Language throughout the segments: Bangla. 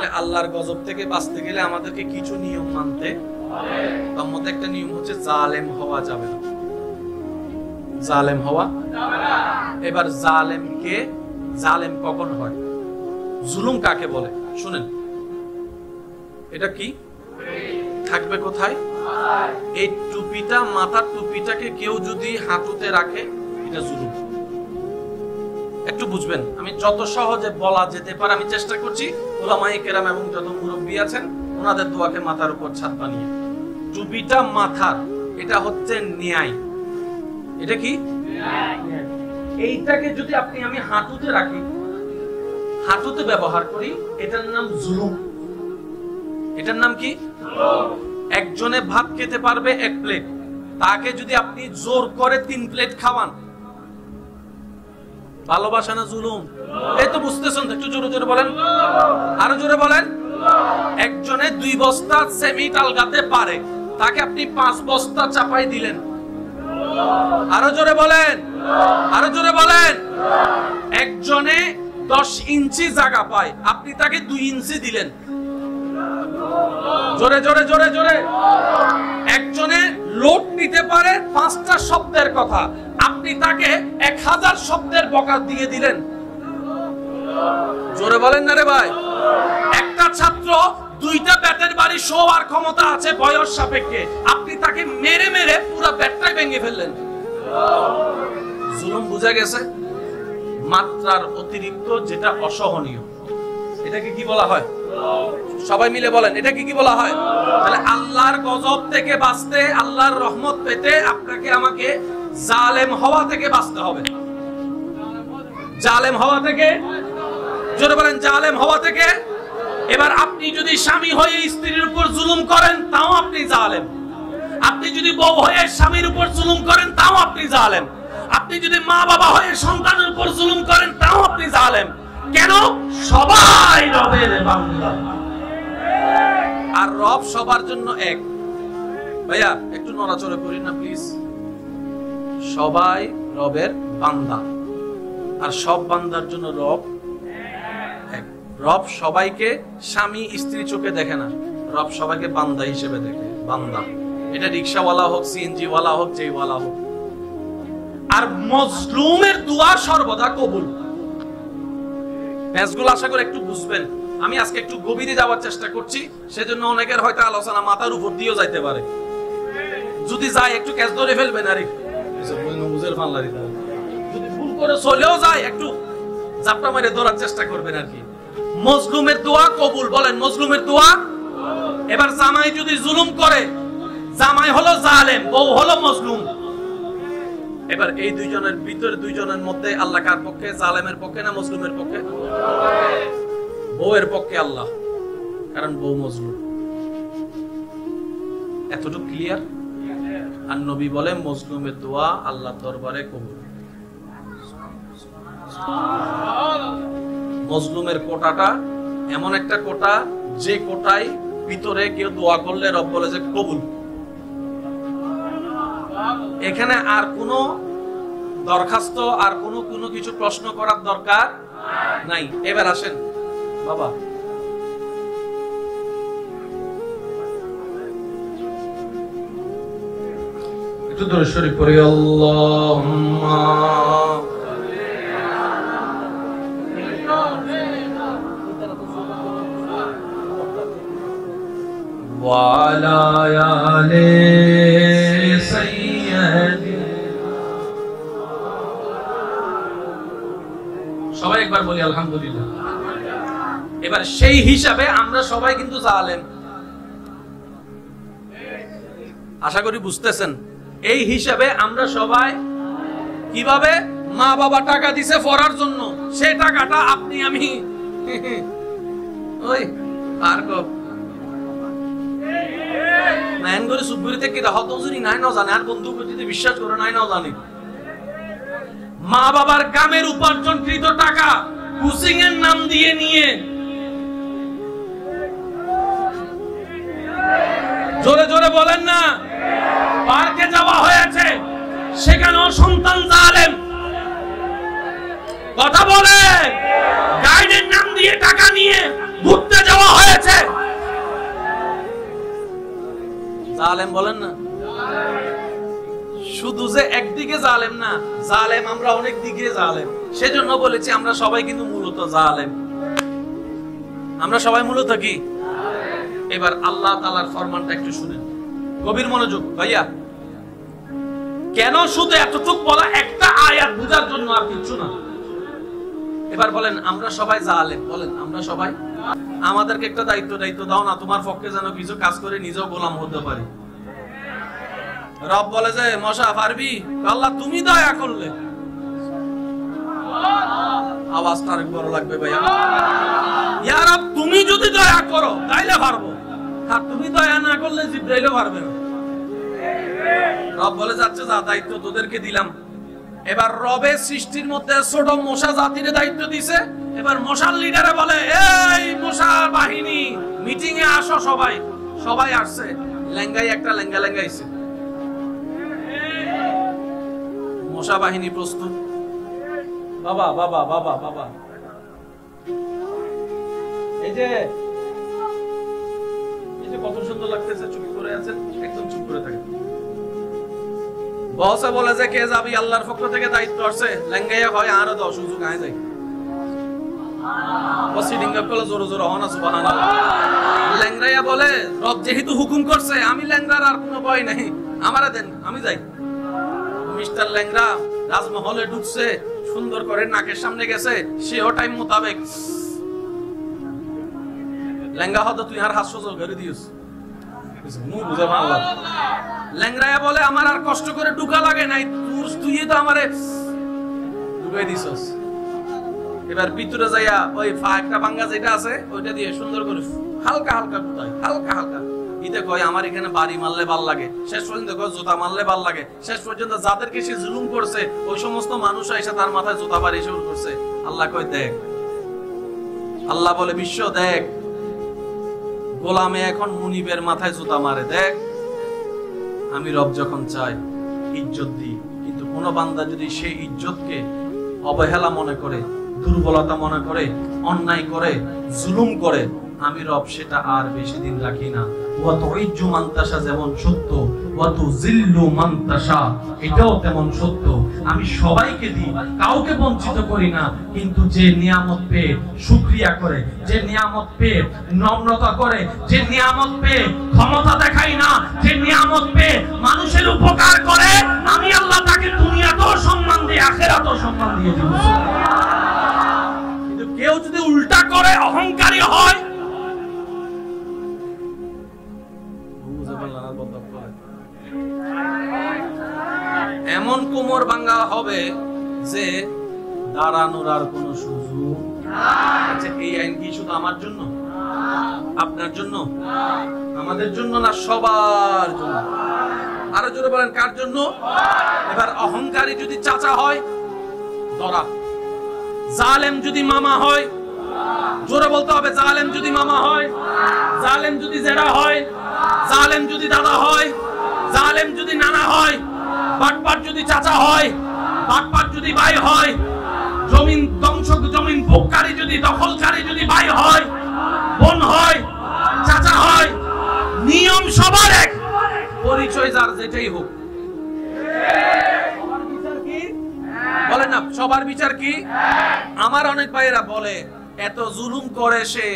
তাহলে আল্লাহর গজব থেকে বাঁচতে গেলে আমাদেরকে কিছু নিয়ম মানতে হবে। তার মধ্যে একটা নিয়ম হচ্ছে জালেম হওয়া যাবে না। জালেম হওয়া যাবে না। এবার জালেম কখন হয়? জুলুম কাকে বলে শুনেন। এটা কি থাকবে কোথায়? এই টুপিটা, মাথার টুপিটাকে কেউ যদি হাঁটুতে রাখে এটা জুলুম। একটু বুঝবেন, আমি যত সহজে বলা যেতে পারে আমি চেষ্টা করছি। উলামায়ে কেরাম এবং যত মুরব্বী আছেন ওনাদের দোয়াকে মাথার উপর ছাদ বানিয়ে, টুপিটা মাথার, এটা হচ্ছে ন্যায়। এটা কি এইটাকে যদি আমি হাঁটুতে রাখি, হাঁটুতে ব্যবহার করি, এটার নাম জুলুম। এটার নাম কি? একজনে ভাত খেতে পারবে 1 প্লেট, তাকে যদি আপনি জোর করে 3 প্লেট খাওয়ান, ভালোবাসা না জুলুম? এই তো বুঝতেছেন, একটু জোরে জোরে বলেন, আরো জোরে বলেন। একজনে 2 বস্তা সিমেন্ট আলগাতে পারে, তাকে আপনি 5 বস্তা চাপাই দিলেন, আরো জোরে বলেন, আরো জোরে বলেন। একজনে 10 ইঞ্চি জায়গা পায়, আপনি তাকে 2 ইঞ্চি দিলেন, জোরে জোরে জোরে জোরে। একজনে লোড নিতে পারে 5টা শব্দের কথা, আপনি তাকে 1000 শব্দের বকা দিয়ে দিলেন, জোরে বলেন না রে ভাই। একটা ছাত্র 2টা ব্যাটের বাড়ি শোয়ার ক্ষমতা আছে বয়স সাপেক্ষে, আপনি তাকে মেরে মেরে পুরো ব্যাটটাই ভেঙে ফেললেন। জুলুম বুঝা গেছে? মাত্রার অতিরিক্ত যেটা অসহনীয়, এটাকে কি বলা হয়? সবাই মিলে বলেন, এটা কি বলা হয়? তাহলে আল্লাহর গজব থেকে বাঁচতে, আল্লাহর রহমত পেতে আপনাকে আমাকে জালেম হওয়া থেকে বাঁচতে হবে। জালেম হওয়া থেকে, জোরে বলেন, জালেম হওয়া থেকে। এবার আপনি যদি স্বামী হয়ে স্ত্রীর উপর জুলুম করেন তাও আপনি জালেম। আপনি যদি বউ হয়ে স্বামীর উপর জুলুম করেন তাও আপনি জালেম। আপনি যদি মা বাবা হয়ে সন্তানের উপর জুলুম করেন তাও আপনি জালেম। কেন? সবাই রবের বান্দা, আর রব সবার জন্য এক। ভাইয়া একটু নড়াচড়া করি না প্লিজ। সবাই রবের বান্দা, আর সব বান্দার জন্য রব এক। রব সবাইকে স্বামী স্ত্রী চোখে দেখে না, রব সবাইকে বান্দা হিসেবে দেখে। বান্দা, এটা রিকশাওয়ালা হোক, সিএনজি ওয়ালা হোক, যেই ওয়ালা হোক। আর মজলুমের দোয়া সর্বদা কবুল। ম্যাচগুলো আশা করে একটু বুঝবেন। আমি আজকে একটু গভীরে যাওয়ার চেষ্টা করছি, সেজন্য অনেকের হয়তো আলোচনা মাথার উপর দিয়েও যাইতে পারে। যদি যায় একটু ক্যাচ ধরে ফেলবেন, আর যদি ভুল করে চলেও যায় একটু জাপটা মেরে ধরার চেষ্টা করবেন আর কি। মজলুমের দোয়া কবুল, বলেন মজলুমের দোয়া। এবার জামাই যদি জুলুম করে, জামাই হলো জালেম, বউ হলো মজলুম। এবার এই দুইজনের ভিতরে, দুইজনের মধ্যে আল্লাহ কার পক্ষে? জালেমের পক্ষে না মজলুমের পক্ষে? বউয়ের পক্ষে আল্লাহ, কারণ বউ মজলুম। এতটুকু ক্লিয়ার? আর নবী বলে মজলুমের দোয়া আল্লাহর দরবারে কবুল। মজলুমের কোটাটা এমন একটা কোটা, যে কোটায় ভিতরে কেউ দোয়া করলে রব বলে যে কবুল। এখানে আর কোনো দরখাস্ত, আর কোনো কিছু প্রশ্ন করার দরকার নাই। এবার আসেন বাবা, একটু দরুদ শরীফ পড়ি। আল্লাহুম্মা ওয়া আলা আলি সাইয়্যিদিনা। সবাই একবার বলি আলহামদুলিল্লাহ। এবার সেই হিসাবে আমরা সবাই কিন্তু জালেম, আশা করি বুঝতেছেন। এই হিসাবে আমরা সবাই কিভাবে? মা বাবা টাকা দিছে পড়ার জন্য, সেই টাকাটা আপনি আমি ওই আর নাইন করে সুবুরি থেকে হত যদি নাই না জানে, আর বন্ধু যদি বিশ্বাস করে নাই না জানি। মা বাবার কামের উপার্জনকৃত টাকা কোচিং এর নাম দিয়ে নিয়ে, জোরে জোরে বলেন না, পার্কে যাওয়া হয়েছে, সেখানেও সন্তান জালেম। কথা বলে গাইডের নাম দিয়ে টাকা নিয়ে ঘুরতে যাওয়া জালেম বলেন না? শুধু যে একদিকে জালেম না, জালেম আমরা অনেক দিকে জালেম। সেজন্য বলেছি আমরা সবাই কিন্তু মূলত জালেম। আমরা সবাই মূলত কি? এবার আল্লাহ তাআলার ফরমানটা একটু শুনেন, গভীর মনোযোগ ভাইয়া। কেন শুধু এতটুক বলা, একটা আয়াত বুঝার জন্য, আর কিছু না। এবার বলেন আমরা সবাই জালেম, বলেন আমরা সবাই। আমাদেরকে একটা দায়িত্ব দাও না, তোমার পক্ষে যেন কিছু কাজ করে নিজেও গোলাম হতে পারি। রব বলে যে মশা পারবি? আল্লাহ তুমি দয়া করলে। আওয়াজটা অনেক বড় লাগবে ভাইয়া। ইয়া রব তুমি যদি দয়া করো তাইলে পারবো, আর তুমি দয়া না করলে জিবরাইলও পারবে না। রব বলে যাচ্ছে যা, দায়িত্ব তোদেরকে দিলাম। এবার রবের সৃষ্টির মধ্যে ছোট মশা জাতির দায়িত্ব দিছে। এবার মশার লিডারে বলে এই মশার বাহিনী মিটিং এ আসো। সবাই সবাই আসছে। লেঙ্গাই একটা লেঙ্গা লেঙ্গাইছে। মশা বাহিনী প্রস্তুত। বাবা বাবা বাবা বাবা, এই যে কত সুন্দর লাগতেছে, চুপ করে আছেন, একদম চুপ করে থাকেন। বসে বলে যে কে যাবি, আল্লাহর পক্ষ থেকে দায়িত্ব আসছে। লেঙ্গাইয়া হয় আরো 10 সুযোগ আয় যায়। বসিডিঙ্গা কলে জোরে জোরে হনা সুবহানাল্লাহ। লেঙ্গাইয়া বলে রব যেহেতু হুকুম করছে, আমি লেঙ্গার আর কোনো ভয় নাই, আমারে দেন, আমি যাই। মিস্টার লেঙ্গা রাজমহলে ঢুকছে, সুন্দর করে নাকের সামনে গেছে, সেও টাইম মোতাবেক। লেঙ্গা হতো তুই আর হাস্য করে দিস, বুঝে ভালো। লেঙ্গরায়া বলে আমার আর কষ্ট করে ঢুকা লাগে নাই, তুই তো আমারে ঢুকাই দিছস। এবার ভিতরে যাইয়া ওই একটা ভাঙ্গা যেটা আছে ওইটা দিয়ে সুন্দর করে হালকা হালকা ঢুকাই, হালকা হালকা। ইতে কয় আমার এখানে বাড়ি মারলে ভাল লাগে, শেষ পর্যন্ত কয় জুতা মারলে ভাল লাগে। শেষ পর্যন্ত যাদেরকে সে জুলুম করছে ওই সমস্ত মানুষ এসে তার মাথায় জুতা বাড়ি শুরু করছে। আল্লাহ কয় দেখ, আল্লাহ বলে বিশ্ব দেখ, গোলামে এখন মুনিবের মাথায় জুতা মারে। দেখ আমি রব যখন চাই ইজ্জত দিই, কিন্তু কোন বান্দা যদি সেই ইজ্জতকে অবহেলা মনে করে, দুর্বলতা মনে করে, অন্যায় করে, জুলুম করে, আমি রব সেটা আর বেশি দিন রাখি না। ওয়া তুইজ্জু মান তাশা যেমন সত্য, ওয়া তুযিল্লু মান তাশা এটাও তেমন সত্য। আমি সবাইকে দিই, কাউকে বঞ্চিত করি না। কিন্তু যে নিয়ামত পেয়ে শুকরিয়া করে, যে নিয়ামত পেয়ে নম্রতা করে, যে নিয়ামত পেয়ে ক্ষমতা দেখায় না, যে নিয়ামত পেয়ে মানুষের উপকার করে, আমি আল্লাহ তাকে দুনিয়াতেও সম্মান দিই, আখিরাতেও সম্মান দিয়ে দিব। কিন্তু কেউ যদি উল্টা করে, অহংকারী হয়, এমন কোমর ভাঙা হবে যে দাঁড়ানোর আর কোন সুযোগ। আচ্ছা এই আইন কি শুধু আমার জন্য, আপনার জন্য, আমাদের জন্য না, সবার জন্য? আরো জোরে বলেন কার জন্য? এবার অহংকারী যদি চাচা হয় ধরা, জালেম যদি মামা হয়, জোরে বলতে হবে, জালেম যদি মামা হয়, জালেম যদি জেঠা হয়, জালেম যদি দাদা হয়, জালেম যদি নানা হয়, বাটপাট যদি চাচা হয়, বাটপাট যদি ভাই হয়, জমিন ধ্বংসক, জমিন ভোগকারী যদি, দখলকারী যদি ভাই হয়, বোন হয়, চাচা হয়, নিয়ম সবার এক, পরিচয় যার যেটাই হোক। সবার বিচার কি? বলে না সবার বিচার কি? আমার অনেক ভাইয়েরা বলে এত জুলুম করে সে,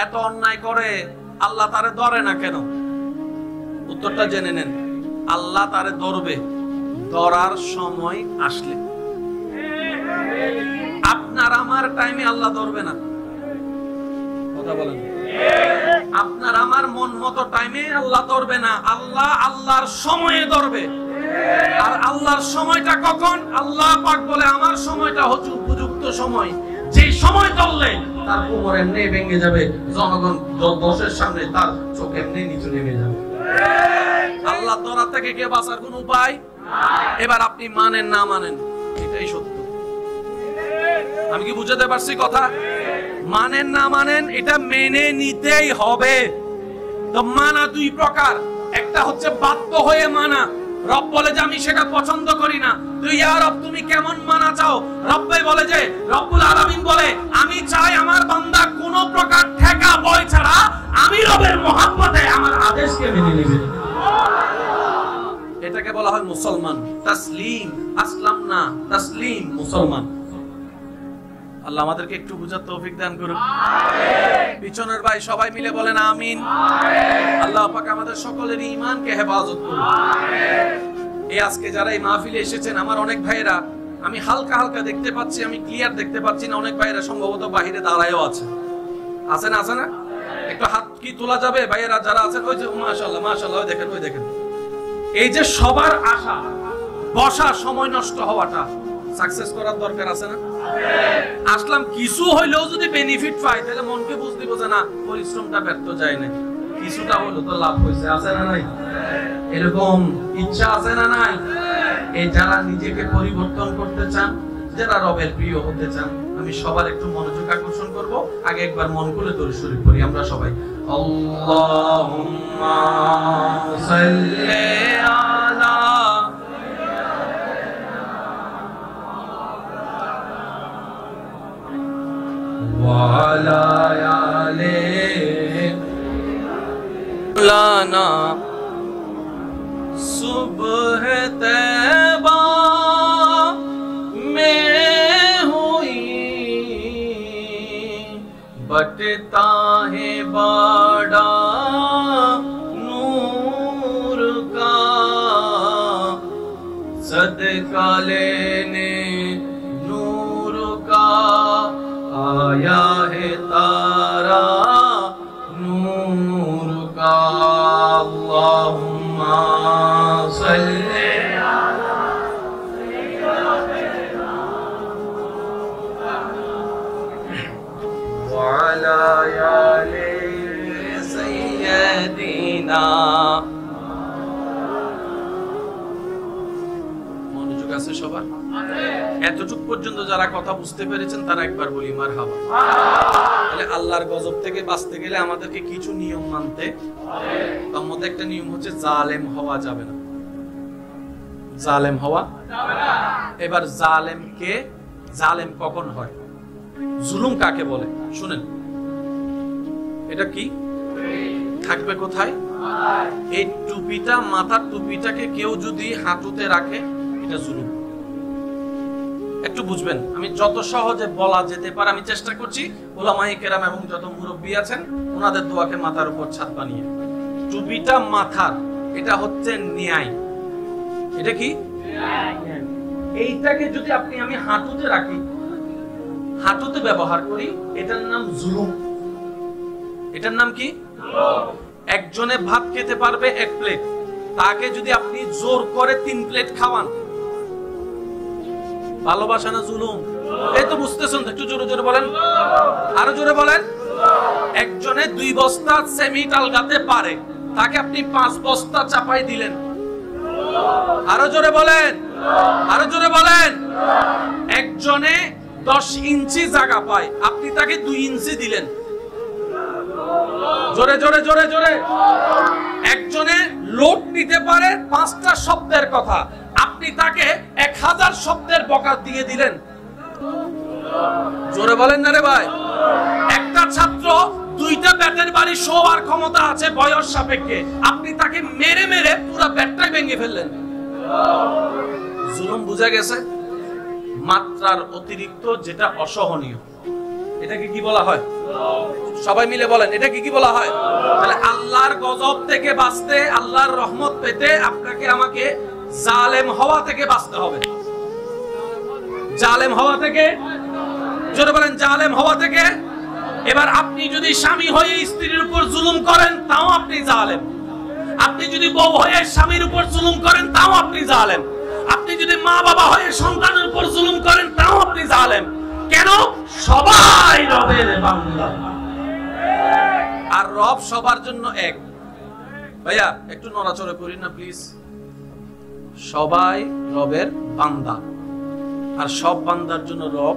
এত অন্যায় করে, আল্লাহ তারে ধরে না কেন? উত্তরটা জেনে নেন। আল্লাহ তারে ধরবে ধরার সময় আসলে। আপনার আমার টাইমে আল্লাহ ধরবে না। কথা বলেন। আপনার আমার মন মতো টাইমে আল্লাহ ধরবে না। আল্লাহ আল্লাহর সময়ে ধরবে। আর আল্লাহর সময়টা কখন? আল্লাহ পাক বলে আমার সময়টা হচ্ছে উপযুক্ত সময়। যে সময় ধরলে তার কোমর এমনি ভেঙে যাবে, জনগণ দশের সামনে তার চোখ এমনি নিচে নেমে যাবে। আল্লাহ ধরা থেকে কে বাঁচার কোন উপায়? এবার আপনি মানেন না মানেন, এটাই সত্য। আমি কি বুঝাতে পারছি কথা? মানেন না মানেন, এটা মেনে নিতেই হবে। তো মানা দুই প্রকার, একটা হচ্ছে বাধ্য হয়ে মানা। রব বলে যে আমি সেটা পছন্দ করি না, তুই ইয়া রব তুমি কেমন মানা চাও? রব্বে বলে যে, রব্বুল আলামিন বলে আমি চাই আমার বান্দা কোন প্রকার ঠেকা বয় ছাড়া আমি রবের মহব্বতে আমার আদেশকে মেনে নেবে। মুসলমান, তাসলিম আসলামনা, তাসলিম মুসলমান। আল্লাহ আমাদেরকে একটু বুঝার তৌফিক দান করুন। পিছনের ভাই সবাই মিলে বলেন আমিন। আল্লাহ পাক আমাদের সকলের ঈমানকে হেফাজত করুন। এই আজকে যারা এই মাহফিলে এসেছেন, আমার অনেক ভাইরা আমি হালকা হালকা দেখতে পাচ্ছি, আমি ক্লিয়ার দেখতে পাচ্ছি না, অনেক ভাইরা সম্ভবত বাহিরে দাঁড়ায়ও আছে। আছে না? আছে না? একটু হাত কি তোলা যাবে ভাইয়েরা যারা আছেন? ওই যে মাশাআল্লাহ মাশাআল্লাহ, ওই দেখেন ওই দেখেন। এই যে সবার আশা, বসা সময় নষ্ট হওয়াটা সাকসেস করার দরকার আছে না? আসলাম কিছু হইলেও যদি বেনিফিট পাই তাহলে মনকে বুঝতে বোঝে না পরিশ্রমটা ব্যর্থ যায় না, কিছুটা হলো তো লাভ হয়েছে। আছে না নাই? এরকম ইচ্ছা আছে না নাই? এই যারা নিজেকে পরিবর্তন করতে চান, যারা রবের প্রিয় হতে চান, আমি সবার একটু মনোযোগ আকর্ষণ করব। আগে একবার মন খুলে দরুদ শরীফ পড়ি আমরা সবাই। আল্লাহুম্মা সাল্লি আলা ওয়া আলা আলি লানা सुबह तैबा में हुई, बटता है बड़ा नूर का, सदका लेने नूर का आया है तारा नूर का। अल्लाहुम्मा सल्ली अला सय्यिदिना व अला आलि सय्यिदिना। মনোযোগ আছে সবার? এতটুকু পর্যন্ত যারা কথা বুঝতে পেরেছেন তারা একবার বলি মারহাবা। তাহলে আল্লাহর গজব থেকে বাঁচতে গেলে আমাদেরকে কিছু নিয়ম মানতে হবে। তার মধ্যে একটা নিয়ম হচ্ছে জালেম হওয়া যাবে না। জালেম হওয়া যাবে না। এবার জালেম কখন হয়? জুলুম কাকে বলে শুনেন। এটা কি থাকবে কোথায়? এই টুপিটা, মাথার টুপিটাকে কেউ যদি হাঁটুতে রাখে এটা জুলুম। একটু বুঝবেন, আমি যত সহজে বলা যেতে পারে আমি চেষ্টা করছি। উলামায়ে কেরাম এবং যত মুরব্বী আছেন ওনাদের দোয়াকে মাথার উপর ছাদ বানিয়ে, টুপিটা মাথার, এটা হচ্ছে ন্যায়। এটা কি? এইটাকে যদি আমি হাঁটুতে রাখি, হাঁটুতে ব্যবহার করি, এটার নাম জুলুম। এটার নাম কি? একজনে ভাত খেতে পারবে 1 প্লেট, তাকে যদি আপনি জোর করে 3 প্লেট খাওয়ান, ভালোবাসা না জুলুম? এই তো বুঝতেছেন, একটু জোরে জোরে বলেন, আরো জোরে বলেন। একজনে 2 বস্তা সিমেন্ট আলগাতে পারে, তাকে আপনি 5 বস্তা চাপাই দিলেন, আরো জোরে বলেন, আরো জোরে বলেন। একজনে 10 ইঞ্চি জায়গা পায়, আপনি তাকে 2 ইঞ্চি দিলেন, জোরে জোরে জোরে জোরে। একজনে লোড নিতে পারে 5টা শব্দের কথা, আপনি তাকে 1000 শব্দের বকা দিয়ে দিলেন, জোরে বলেন না রে ভাই। একটা ছাত্র 2টা ব্যাটের বাড়ি শোয়ার ক্ষমতা আছে বয়স সাপেক্ষে, আপনি তাকে মেরে মেরে পুরো ব্যাটটাই ভেঙে ফেললেন। জুলুম বুঝা গেছে? মাত্রার অতিরিক্ত যেটা অসহনীয়, এটাকে কি বলা হয়? সবাই মিলে বলেন, এটা কি বলা হয়? তাহলে আল্লাহর গজব থেকে বাঁচতে, আল্লাহর রহমত পেতে আপনাকে আমাকে জালেম হওয়া থেকে বাঁচতে হবে। জালেম হওয়া থেকে, জোরে বলেন, জালেম হওয়া থেকে। এবার আপনি যদি স্বামী হয়ে স্ত্রীর উপর জুলুম করেন তাও আপনি জালেম। আপনি যদি বউ হয়ে স্বামীর উপর জুলুম করেন তাও আপনি জালেম। আপনি যদি মা বাবা হয়ে সন্তানের উপর জুলুম করেন তাও আপনি জালেম। কেন? সবাই রবের বান্দা, আর রব সবার জন্য এক। ভাইয়া একটু নড়াচড়া করি না প্লিজ। সবাই রবের বান্দা, আর সব বান্দার জন্য রব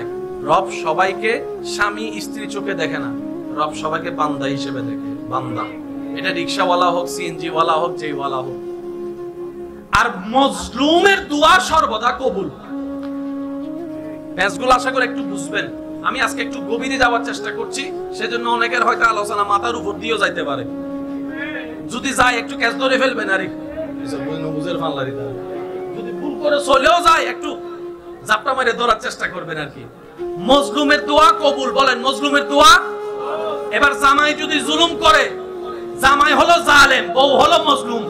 এক। রব সবাইকে স্বামী স্ত্রী চোখে দেখে না, রব সবাইকে বান্দা হিসেবে দেখে। বান্দা, এটা রিকশাওয়ালা হোক, সিএনজি ওয়ালা হোক, যেই ওয়ালা হোক। আর মজলুমের দোয়া সর্বদা কবুল। ব্যাসগুলো আশা করে একটু বুঝবেন। আমি আজকে একটু গভীরে যাওয়ার চেষ্টা করছি, সেজন্য অনেকের হয়তো আলোচনা মাথার উপর দিয়েও যাইতে পারে। যদি যায় একটু ক্যাচ ধরে ফেলবেন, আরে দিছে বুঝের ফাল্লারি দাও যদি ভুল করে চলেও যায় একটু জাপটা মারে ধরার চেষ্টা করবেন আর কি মজলুমের দোয়া কবুল বলেন মজলুমের দোয়া এবার জামাই যদি জুলুম করে জামাই হলো জালেম বউ হলো মজলুম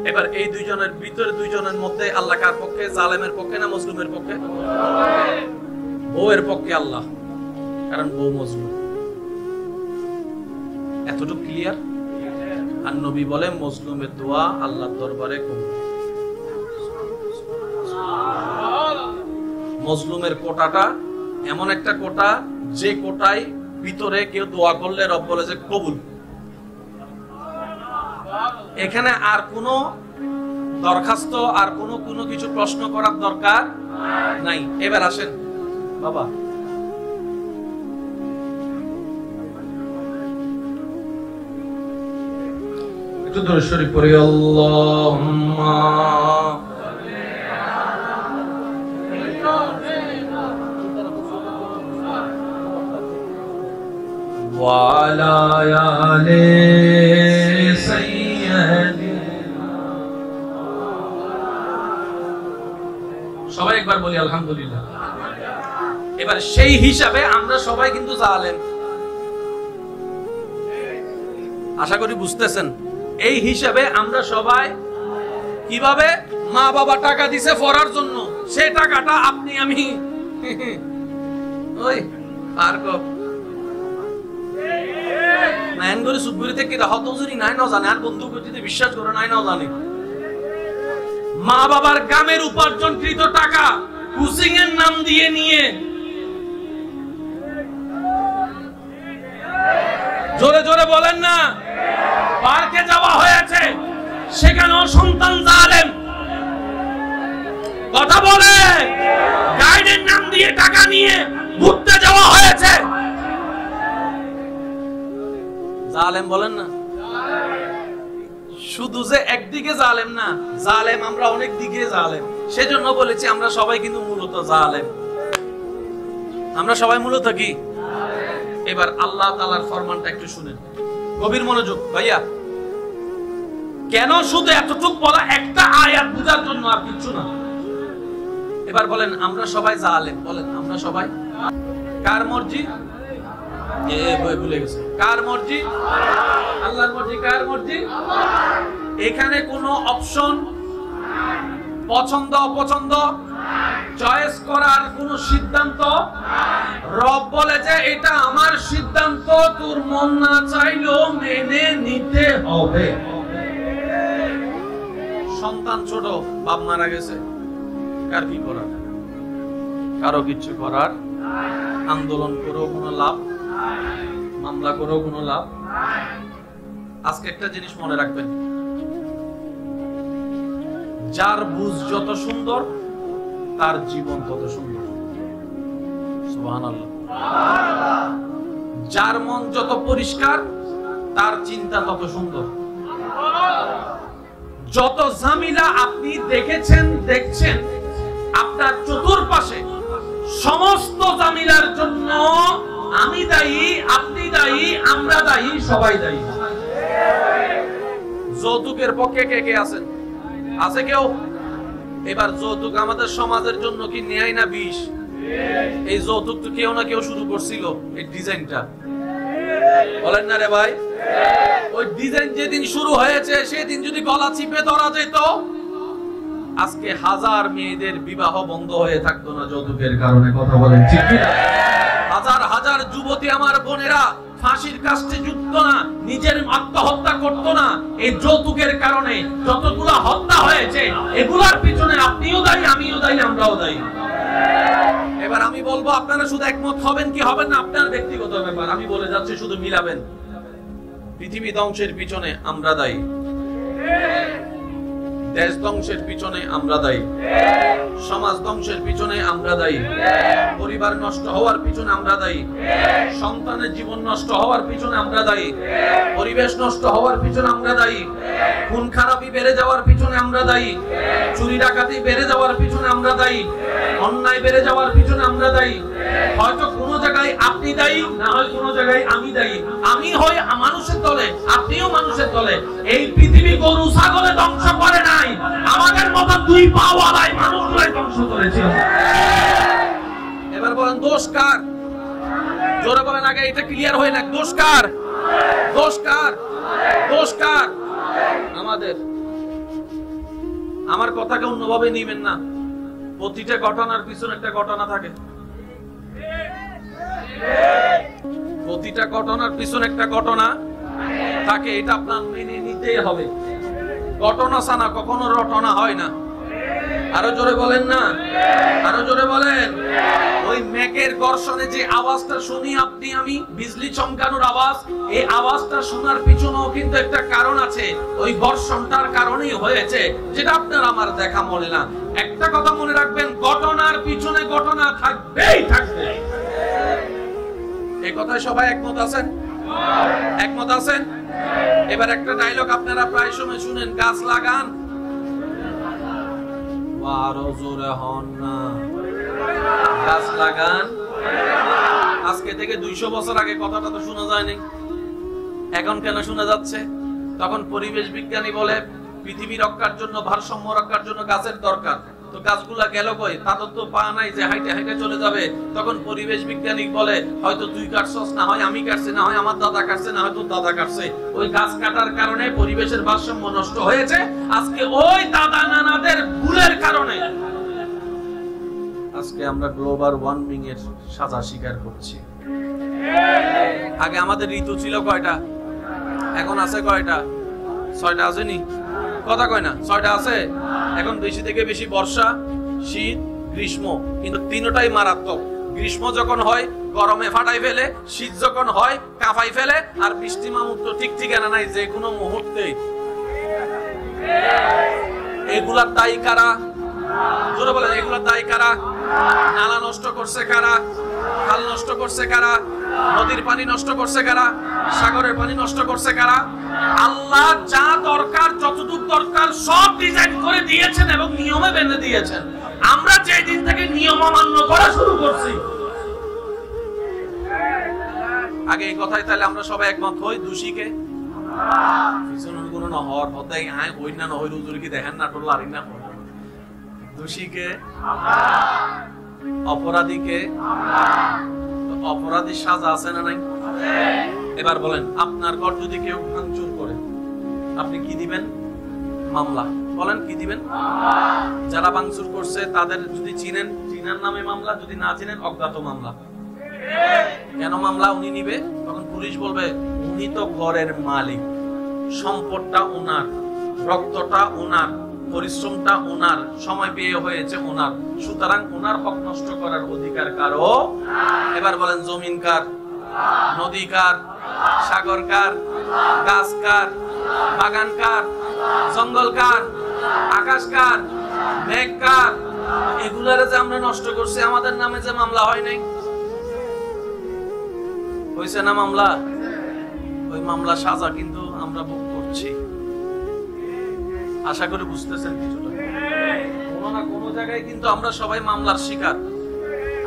এবার এই দুইজনের ভিতরে দুইজনের মধ্যে আল্লাহ কার পক্ষে জালেমের পক্ষে না মজলুমের পক্ষে বউয়ের পক্ষে আল্লাহ কারণ বউ মজলুম এতটুকু ক্লিয়ার আর নবী বলে মজলুমের দোয়া আল্লাহর দরবারে কবুল মজলুমের কোটাটা এমন একটা কোটা যে কোটায় ভিতরে কেউ দোয়া করলে রব বলে যে কবুল এখানে আর কোনো দরখাস্ত আর কোনো কিছু প্রশ্ন করার দরকার নাই এবার আসেন বাবা একটু দরুদ শরীফ পড়ি আল্লাহুম্মা ওয়া আলা আলি সাইয়্যিদিনা সবাই একবার বলি আলহামদুলিল্লাহ এবার সেই হিসাবে আমরা সবাই কিন্তু জালেম আশা করি বুঝতেছেন এই হিসাবে আমরা সবাই কিভাবে মা বাবা টাকা দিছে পড়ার জন্য সেই টাকাটা আপনি আমি ওই আর কো নাইন করে সুবুরি থেকে রাহত হুজুরি নাই না জানে আর বন্ধু যদি বিশ্বাস করে নাই না জানে মা বাবার কামের উপার্জনকৃত টাকা কুচিং এর নাম দিয়ে নিয়ে জোরে জোরে বলেন না পার্কে যাওয়া হয়েছে সেখানেও সন্তান জালেম কথা বলে গাইডের নাম দিয়ে টাকা নিয়ে ঘুরতে যাওয়া হয়েছে জালেম বলেন না শুধু যে একদিকে জালেম না জালেম আমরা অনেক দিকে জালেম সেজন্য বলেছি আমরা সবাই কিন্তু মূলত জালেম আমরা সবাই মূলত কি এবার আল্লাহ তাআলার ফরমানটা একটু শুনেন গভীর মনোযোগ ভাইয়া কেন শুধু এতটুকু বলা একটা আয়াত বুঝার জন্য আর কিছু না এবার বলেন আমরা সবাই জালেম বলেন আমরা সবাই কার মর্জি ভুলে গেছে কার মর্জি আল্লাহর মর্জি কার মর্জি এখানে কোনো অপশন পছন্দ অপছন্দ চয়েস করার কোনো সিদ্ধান্ত রব বলে যে এটা আমার সিদ্ধান্ত তোর মন না চাইলেও মেনে নিতে হবে সন্তান ছোট বাপ মারা গেছে কার কি করার কারো কিছু করার আন্দোলন করেও কোনো লাভ মামলা করেও কোনো লাভ আজকে একটা জিনিস মনে রাখবেন যার বুঝ যত সুন্দর তার জীবন তত সুন্দর সুবহানাল্লাহ যার মন যত পরিষ্কার তার চিন্তা তত সুন্দর যত ঝামেলা আপনি দেখেছেন দেখছেন আপনার চতুর্পাশে সমস্ত ঝামেলার জন্য আমি দায়ী আপনি দায়ী আমরা দায়ী সবাই দায়ী যৌতুকের পক্ষে কে কে আছেন আছে কেউ এবার যৌতুক আমাদের সমাজের জন্য কি ন্যায় না বিষ এই যৌতুক তো কেউ না কেউ শুরু করছিল এই ডিজাইনটা বলেন না রে ভাই ওই ডিজাইন যেদিন শুরু হয়েছে সেদিন যদি গলা চিপে ধরা যেত আজকে হাজার মেয়েদের বিবাহ বন্ধ হয়ে থাকতো না যৌতুকের কারণে কথা বলেন ঠিক কি হাজার হাজার যুবতী আমার বোনেরা ফাঁসির কাস্টে যুক্ত না নিজের আত্মহত্যা করতো না এই যৌতুকের কারণে যতগুলা হত্যা হয়েছে এগুলার পিছনে আপনিও দায়ী আমিও দায়ী আমরাও দায়ী এবার আমি বলবো আপনারা শুধু একমত হবেন কি হবেন না আপনার ব্যক্তিগত ব্যাপার আমি বলে যাচ্ছি শুধু মিলাবেন পৃথিবী ধ্বংসের পিছনে আমরা দায়ী দেশ ধ্বংসের পিছনে আমরা দায়ী সমাজ ধ্বংসের পিছনে আমরা দায়ী পরিবার নষ্ট হওয়ার পিছনে আমরা দায়ী সন্তানের জীবন নষ্ট হওয়ার পিছনে আমরা দায়ী পরিবেশ নষ্ট হওয়ার পিছনে আমরা দায়ী খুন খারাপি বেড়ে যাওয়ার পিছনে আমরা দায়ী চুরি ডাকাতি বেড়ে যাওয়ার পিছনে আমরা দায়ী অন্যায় বেড়ে যাওয়ার পিছনে আমরা দায়ী হয়তো কোনো জায়গায় আপনি দায়ী, না হয় কোনো জায়গায় আমি দায়ী। আমি হই মানুষের দলে, আপনিও মানুষের দলে। এই পৃথিবী গরু ছাগলে ধ্বংস করে নাই, আমাদের মতো দুই পাওয়ালাই মানুষগুলাই ধ্বংস করেছে। এবার বলেন দোষ কার? জোরে বলেন, আগে এটা ক্লিয়ার হয়ে না। দোষ কার? দোষ কার? দোষ কার? আমাদের। আমার কথাকে অন্যভাবে নিবেন না। প্রতিটা ঘটনার পিছনে একটা ঘটনা থাকে। প্রতিটা ঘটনার পিছনে একটা ঘটনা থাকে, এটা আপনার মেনে নিতেই হবে। ঘটনা ছাড়া কখনো রটনা হয় না। আরো জোরে বলেন না, আরো জোরে বলেন। ওই মেঘের ঘর্ষণে যে আওয়াজটা শুনি আপনি আমি, বিজলি চমকানোর আওয়াজ, এই আওয়াজটা শোনার পিছনেও কিন্তু একটা কারণ আছে। ওই ঘর্ষণটার কারণেই হয়েছে, যেটা আপনার আমার দেখা মনে না। একটা কথা মনে রাখবেন, ঘটনার পিছনে ঘটনা থাকবেই থাকবে। এই কথায় সবাই একমত আছেন? একমত আছেন? এবার একটা ডায়লগ আপনারা প্রায় সময় শুনেন, গাছ লাগান, আরো জোরে হন না, গাছ লাগান। আজকে থেকে 200 বছর আগে কথাটা তো শোনা যায়নি, এখন কেন শোনা যাচ্ছে? তখন পরিবেশ বিজ্ঞানী বলে পৃথিবী রক্ষার জন্য, ভারসাম্য রক্ষার জন্য গাছের দরকার। তো গাছগুলা গেল কই? তাদের তো পা নাই যে হাইটে হাইটে চলে যাবে। তখন পরিবেশ বিজ্ঞানী বলে হয়তো তুই কাটছস, না হয় আমি কাটছি, না হয় আমার দাদা কাটছে, না হয় তোর দাদা কাটছে। ওই গাছ কাটার কারণে পরিবেশের ভারসাম্য নষ্ট হয়েছে। আজকে ওই দাদা নানাদের ভুলের কারণে আজকে আমরা গ্লোবাল ওয়ার্মিং এর সাজা স্বীকার করছি। আগে আমাদের ঋতু ছিল কয়টা? এখন আছে কয়টা? 6টা আসেনি? কথা কয় না, 6টা আছে। এখন বেশি থেকে বেশি বর্ষা, শীত, গ্রীষ্ম, কিন্তু তিনটাই মারাত্মক। গ্রীষ্ম যখন হয় গরমে ফাটাই ফেলে, শীত যখন হয় কাঁপাই ফেলে, আর বৃষ্টি মামুর তো ঠিক ঠিকানা নাই, যে কোনো মুহূর্তে। এগুলার দায়ী কারা? জোরে বলেন, এগুলার দায়ী কারা? নালা নষ্ট করছে কারা? খাল নষ্ট করছে কারা? নদীর পানি নষ্ট করছে কারা? সাগরের পানি নষ্ট করছে কারা? আল্লাহ যা দরকার, যতটুকু দরকার সব ডিজাইন করে দিয়েছেন এবং নিয়মে বেঁধে দিয়েছেন। আমরা যেই দিন থেকে নিয়ম অমান্য করা শুরু করছি, আগে এই কথাই তাহলে আমরা সবাই একমত হই, দোষীকে পিছনের কোনো নহর হদাই আয় হই না নহই রুজুর কি দেখেন না টোল আরিন না, দোষীকে, অপরাধীকে। অপরাধীর সাজা আছে না নাই? এবার বলেন, আপনার ঘর যদি কেউ ভাঙচুর করে, আপনি কি দিবেন? মামলা। বলেন কি দিবেন? যারা ভাঙচুর করছে তাদের যদি চিনেন, চিনার নামে মামলা, যদি না চিনেন অজ্ঞাত মামলা। কেন মামলা উনি নিবে? তখন পুলিশ বলবে উনি তো ঘরের মালিক, সম্পদটা ওনার, রক্তটা ওনার, পরিশ্রমটা ওনার, সময় ব্যয় হয়েছে ওনার, সুতরাং ওনার হক নষ্ট করার অধিকার কারো। এবার বলেন, জমিন কার? নদী কার? সাগর কার? গাছ কার? বাগান কার? জঙ্গল কার? আকাশ কার? মেঘ কার? এগুলারে যে আমরা নষ্ট করছি, আমাদের নামে যে মামলা হয় নাই, হয়েছে না মামলা? ওই মামলা সাজা কিন্তু আমরা ভোগ করছি। আশা করি বুঝতেছেন কিছুটা। কোনো না কোনো জায়গায় কিন্তু আমরা সবাই মামলার শিকার,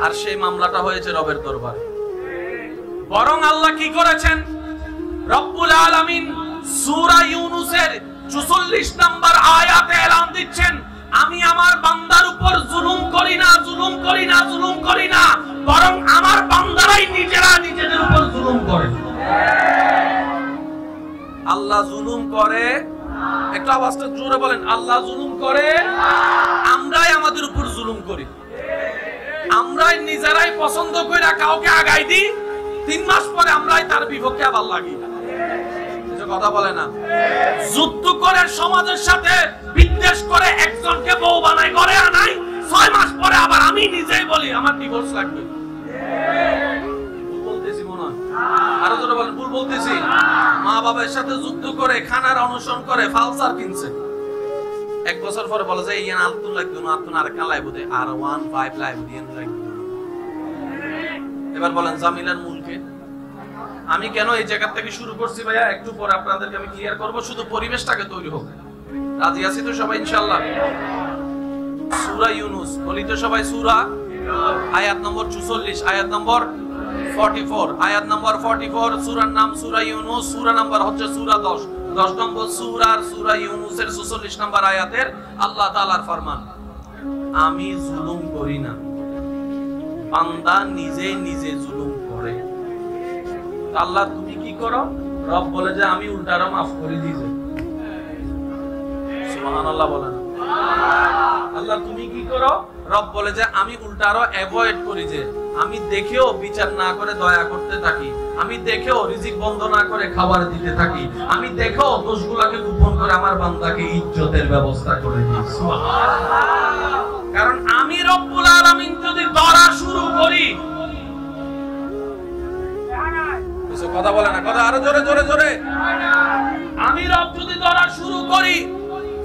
আর সেই মামলাটা হয়েছে রবের দরবারে। বরং আল্লাহ কি করেছেন? রব্বুল আলামিন সূরা ইউনূসের 44 নম্বর আয়াতে এলান দিচ্ছেন, আমি আমার বান্দার উপর জুলুম করি না, জুলুম করি না, জুলুম করি না, বরং আমার বান্দারাই নিজেরা নিজেদের উপর জুলুম করে। আল্লাহ জুলুম করে, একটা আওয়াজটা জোরে বলেন, আল্লাহ জুলুম করে, আমরাই আমাদের উপর জুলুম করি। আমরাই নিজেরাই পছন্দ করে কাউকে আগাই দিই, 3 মাস পরে আমরাই তার বিপক্ষে আবার লাগি। কথা বলে না, যুদ্ধ করে সমাজের সাথে বিদ্বেষ করে একজনকে বউ বানাই করে আনাই, 6 মাস পরে আবার আমি নিজেই বলি আমার ডিভোর্স লাগবে। বলতেছি মনে হয়, আরো জোরে বলেন, ভুল বলতেছি। মা বাবার সাথে যুদ্ধ করে, খানার অনুসরণ করে, ফালসার কিনছে, 1 বছর পরে বলে যে ইয়ান আলতুন লাগবে না, আলতুন আর কালাই বুদে আর 15 লাইভ দিন লাগবে। এবার বলেন, জামিলার মূলকে আমি কেন এই জায়গা থেকে শুরু করছি ভাইয়া, একটু পরে আপনাদেরকে আমি ক্লিয়ার করব, শুধু পরিবেশটাকে তৈরি হোক। রাজি আছি তো সবাই ইনশাআল্লাহ? সূরা ইউনূস বলি তো সবাই? সূরা আয়াত নম্বর 44, আয়াত নম্বর 44, আয়াত নম্বর 44, সূরার নাম সূরা ইউনূস, সূরা নাম্বার হচ্ছে সূরা 10 নম্বর সূরার সূরা ইউনূসের 44 নম্বর আয়াতের আল্লাহ তাআলার ফরমান, আমি জুলুম করি না, বান্দা নিজে নিজে জুলুম করে। আল্লাহ তুমি কি করো? রব বলে যে আমি উল্টারও মাফ করে দিয়েছি। সুবহানাল্লাহ বলেন। আল্লাহ তুমি কি করো? রব বলে যে আমি উল্টারও অ্যাভয়েড করি, যে আমি দেখেও বিচার না করে দয়া করতে থাকি, আমি দেখেও রিজিক বন্ধ না করে খাবার দিতে থাকি, আমি দেখেও দোষগুলোকে গোপন করে আমার বান্দাকে ইজ্জতের ব্যবস্থা করে দিই। সুবহানাল্লাহ। কারণ আমি রব্বুল আলামিন যদি ধরা শুরু করি, কথা বলে না, কথা আরো জোরে জোরে জোরে, আমি রব যদি ধরা শুরু করি,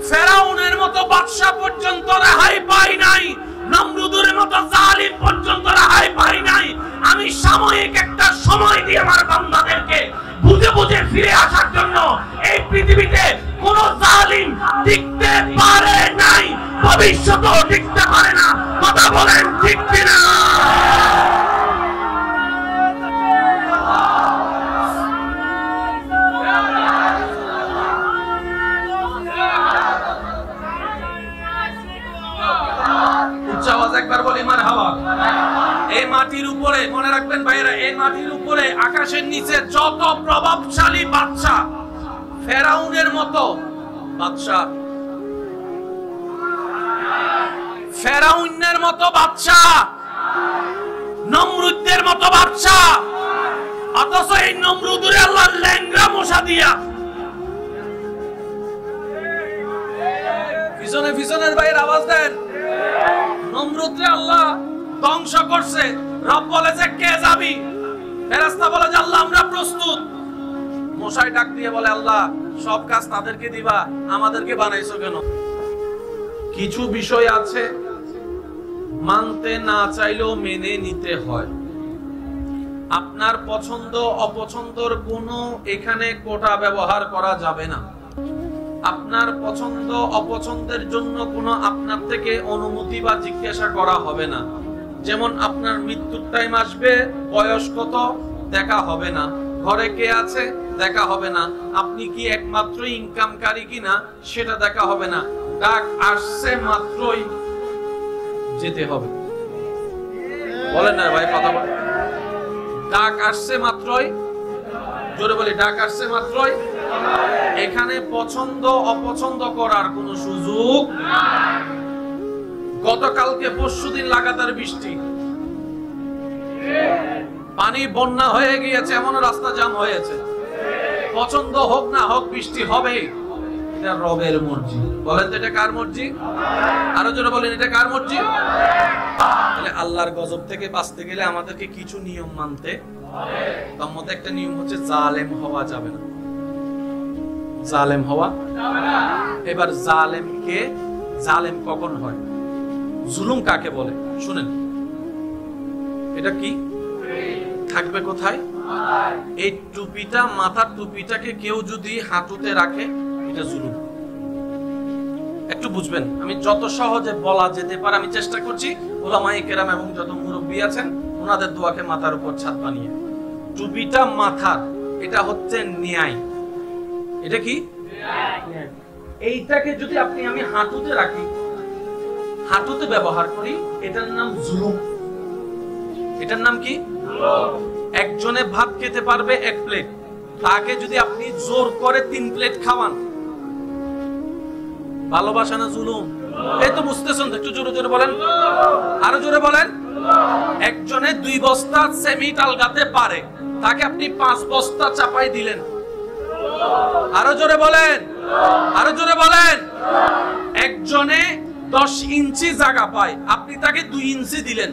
ফেরাউনের মতো বাদশা পর্যন্ত রেহাই পাই নাই, নমরুদের মতো জালিম পর্যন্ত রেহাই পাই নাই। আমি সাময়িক একটা সময় দিয়ে আমার বান্দাদেরকে বুঝে বুঝে ফিরে আসার জন্য এই পৃথিবীতে কোন জালিম টিকতে পারে নাই, ভবিষ্যতেও টিকতে পারে না। কথা বলেন ঠিক কিনা? একবার বলি মারহাবা। এই মাটির উপরে মনে রাখবেন ভাইরা, এই মাটির উপরে আকাশের নিচে যত প্রভাবশালী বাদশা, ফেরাউনের মতো বাদশা, ফেরাউনের মতো বাদশা, নমরুদের মতো বাদশা, অথচ এই নমরুদের আল্লাহ ল্যাংড়া মশা দিয়া, পিছনে পিছনের ভাইয়ের আওয়াজ দেন, নমরুদরে আল্লাহ ধ্বংস করছে। রব বলে যে কে যাবি? ফেরেশতা বলে যে আল্লাহ আমরা প্রস্তুত। মশাই ডাক দিয়ে বলে আল্লাহ সব কাজ তাদেরকে দিবা, আমাদেরকে বানাইছো কেন? কিছু বিষয় আছে মানতে না চাইলেও মেনে নিতে হয়। আপনার পছন্দ অপছন্দর কোনো এখানে কোটা ব্যবহার করা যাবে না। আপনার পছন্দ অপছন্দের জন্য কোনো আপনার থেকে অনুমতি বা জিজ্ঞাসা করা হবে না। যেমন আপনার মৃত্যুর টাইম আসবে, বয়স কত দেখা হবে না, ঘরে কে আছে দেখা হবে না, আপনি কি একমাত্র ইনকামকারী কিনা সেটা দেখা হবে না। ডাক আসছে মাত্রই যেতে হবে। বলেন না ভাই, কথা বলেন। ডাক আসছে মাত্রই, জোরে বলি, ডাক আসছে মাত্রই। এখানে পছন্দ অপছন্দ করার কোনো সুযোগ নাই। গতকালকে পরশুদিন লাগাতার বৃষ্টি, পানি বন্যা হয়ে গিয়েছে, এমন রাস্তা জাম হয়েছে। পছন্দ হোক না হোক বৃষ্টি হবে, এটা রবের মর্জি। বলেন তো এটা কার মর্জি? আরো জোরে বলেন, এটা কার মর্জি? তাহলে আল্লাহর গজব থেকে বাঁচতে গেলে আমাদেরকে কিছু নিয়ম মানতে হবে। তার মধ্যে একটা নিয়ম হচ্ছে জালেম হওয়া যাবে না। জালেম হওয়া যাবে না। এবার জালেমকে, জালেম কখন হয়, জুলুম কাকে বলে শুনেন। এটা কি থাকবে কোথায়? এই টুপিটা, মাথার টুপিটাকে কেউ যদি হাঁটুতে রাখে, এটা জুলুম। একটু বুঝবেন, আমি যত সহজে বলা যেতে পারে আমি চেষ্টা করছি। ওলামায়ে কেরাম এবং যত মুরব্বী আছেন ওনাদের দোয়াকে মাথার উপর ছাদ বানিয়ে, টুপিটা মাথার, এটা হচ্ছে ন্যায়। এটা কি ন্যায়? এইটাকে যদি আপনি আমি হাঁটুতে রাখি, হাঁটুতে ব্যবহার করি, এটার নাম জুলুম। এটার নাম কি? একজনে ভাত খেতে পারবে 1 প্লেট, তাকে যদি আপনি জোর করে 3 প্লেট খাওয়ান, ভালোবাসা না জুলুম? এই তো বুঝতেছেন, একটু জোরে জোরে বলেন, আরো জোরে বলেন। একজনে 2 বস্তা সেমি আলগাতে পারে, তাকে আপনি 5 বস্তা চাপাই দিলেন। আরো জোরে বলেন, আরো জোরে বলেন। একজনে 10 ইঞ্চি জায়গা পায়, আপনি তাকে 2 ইঞ্চি দিলেন।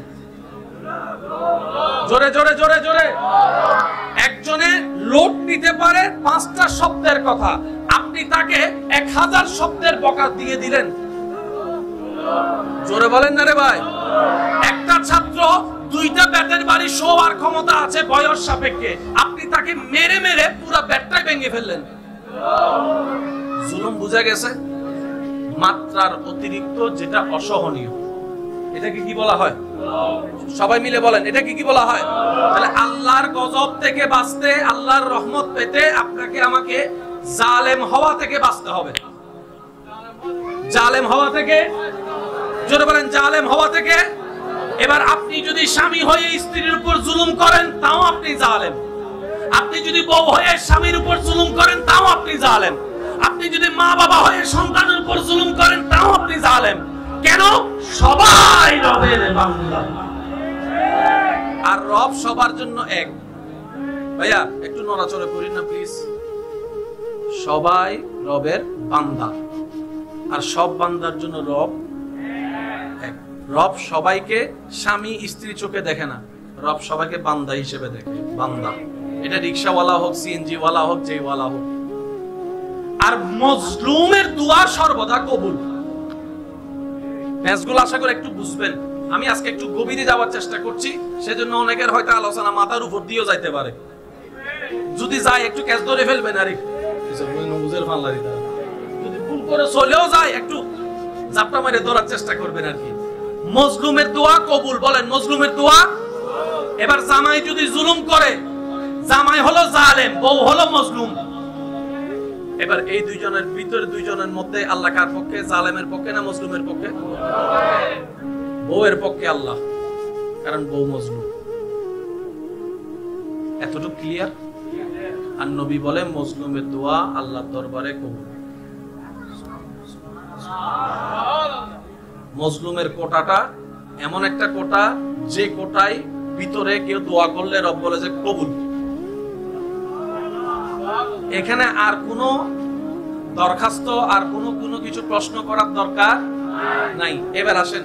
জোরে জোরে জোরে জোরে। একজনে লোড নিতে পারে 5টা শব্দের কথা, আপনি তাকে 1000 শব্দের বকা দিয়ে দিলেন। জোরে বলেন না রে ভাই। একটা ছাত্র 2টা ব্যাটের বাড়ি শোয়ার ক্ষমতা আছে বয়স সাপেক্ষে, আপনি তাকে মেরে মেরে পুরো ব্যাটটাই ভেঙে ফেললেন। জুলুম বুঝা গেছে? মাত্রার অতিরিক্ত যেটা অসহনীয়, এটাকে কি বলা হয়? সবাই মিলে বলেন, এটাকে কি বলা হয়? তাহলে আল্লাহর গজব থেকে বাঁচতে, আল্লাহর রহমত পেতে আপনাকে আমাকে জালেম হওয়া থেকে বাঁচতে হবে। জালেম হওয়া থেকে, জোরে বলেন, জালেম হওয়া থেকে। এবার আপনি যদি স্বামী হয়ে স্ত্রীর উপর জুলুম করেন তাও আপনি জালেম। আপনি যদি বউ হয়ে স্বামীর উপর জুলুম করেন তাও আপনি জালেম। আপনি যদি মা বাবা হয়ে সন্তানের উপর জুলুম করেন তাও আপনি জালেম। কেন? সবাই রবের বান্দা, আর রব সবার জন্য এক। ভাইয়া একটু নড়াচড়া করি না প্লিজ। সবাই রবের বান্দা, আর সব বান্দার জন্য রব এক। রব সবাইকে স্বামী স্ত্রী চোখে দেখে না, রব সবাইকে বান্দা হিসেবে দেখে। বান্দা, এটা রিকশাওয়ালা হোক, সিএনজি ওয়ালা হোক, যেই ওয়ালা হোক। আর মজলুমের দোয়া সর্বদা কবুল। ম্যাচগুলো আশা করে একটু বুঝবেন। আমি আজকে একটু গভীরে যাওয়ার চেষ্টা করছি, সেজন্য অনেকের হয়তো আলোচনা মাথার উপর দিয়েও যাইতে পারে। যদি যায় একটু ক্যাচ ধরে ফেলবেন, আরে যদি ভুল করে চলেও যায় একটু জাপটা মেরে ধরার চেষ্টা করবেন আর কি। মজলুমের দোয়া কবুল। বলেন মজলুমের দোয়া। এবার জামাই যদি জুলুম করে, জামাই হলো জালেম, বউ হলো মজলুম। এবার এই দুইজনের ভিতরে, দুইজনের মধ্যে আল্লাহ কার পক্ষে? জালেমের পক্ষে না মজলুমের পক্ষে? বউয়ের পক্ষে আল্লাহ, কারণ বউ মজলুম। এতটুকু ক্লিয়ার? আর নবী বলে মজলুমের দোয়া আল্লাহর দরবারে কবুল। মজলুমের কোটাটা এমন একটা কোটা, যে কোটায় ভিতরে কেউ দোয়া করলে রব বলে যে কবুল। এখানে আর কোনো দরখাস্ত, আর কোনো কিছু প্রশ্ন করার দরকার নাই। এবার আসেন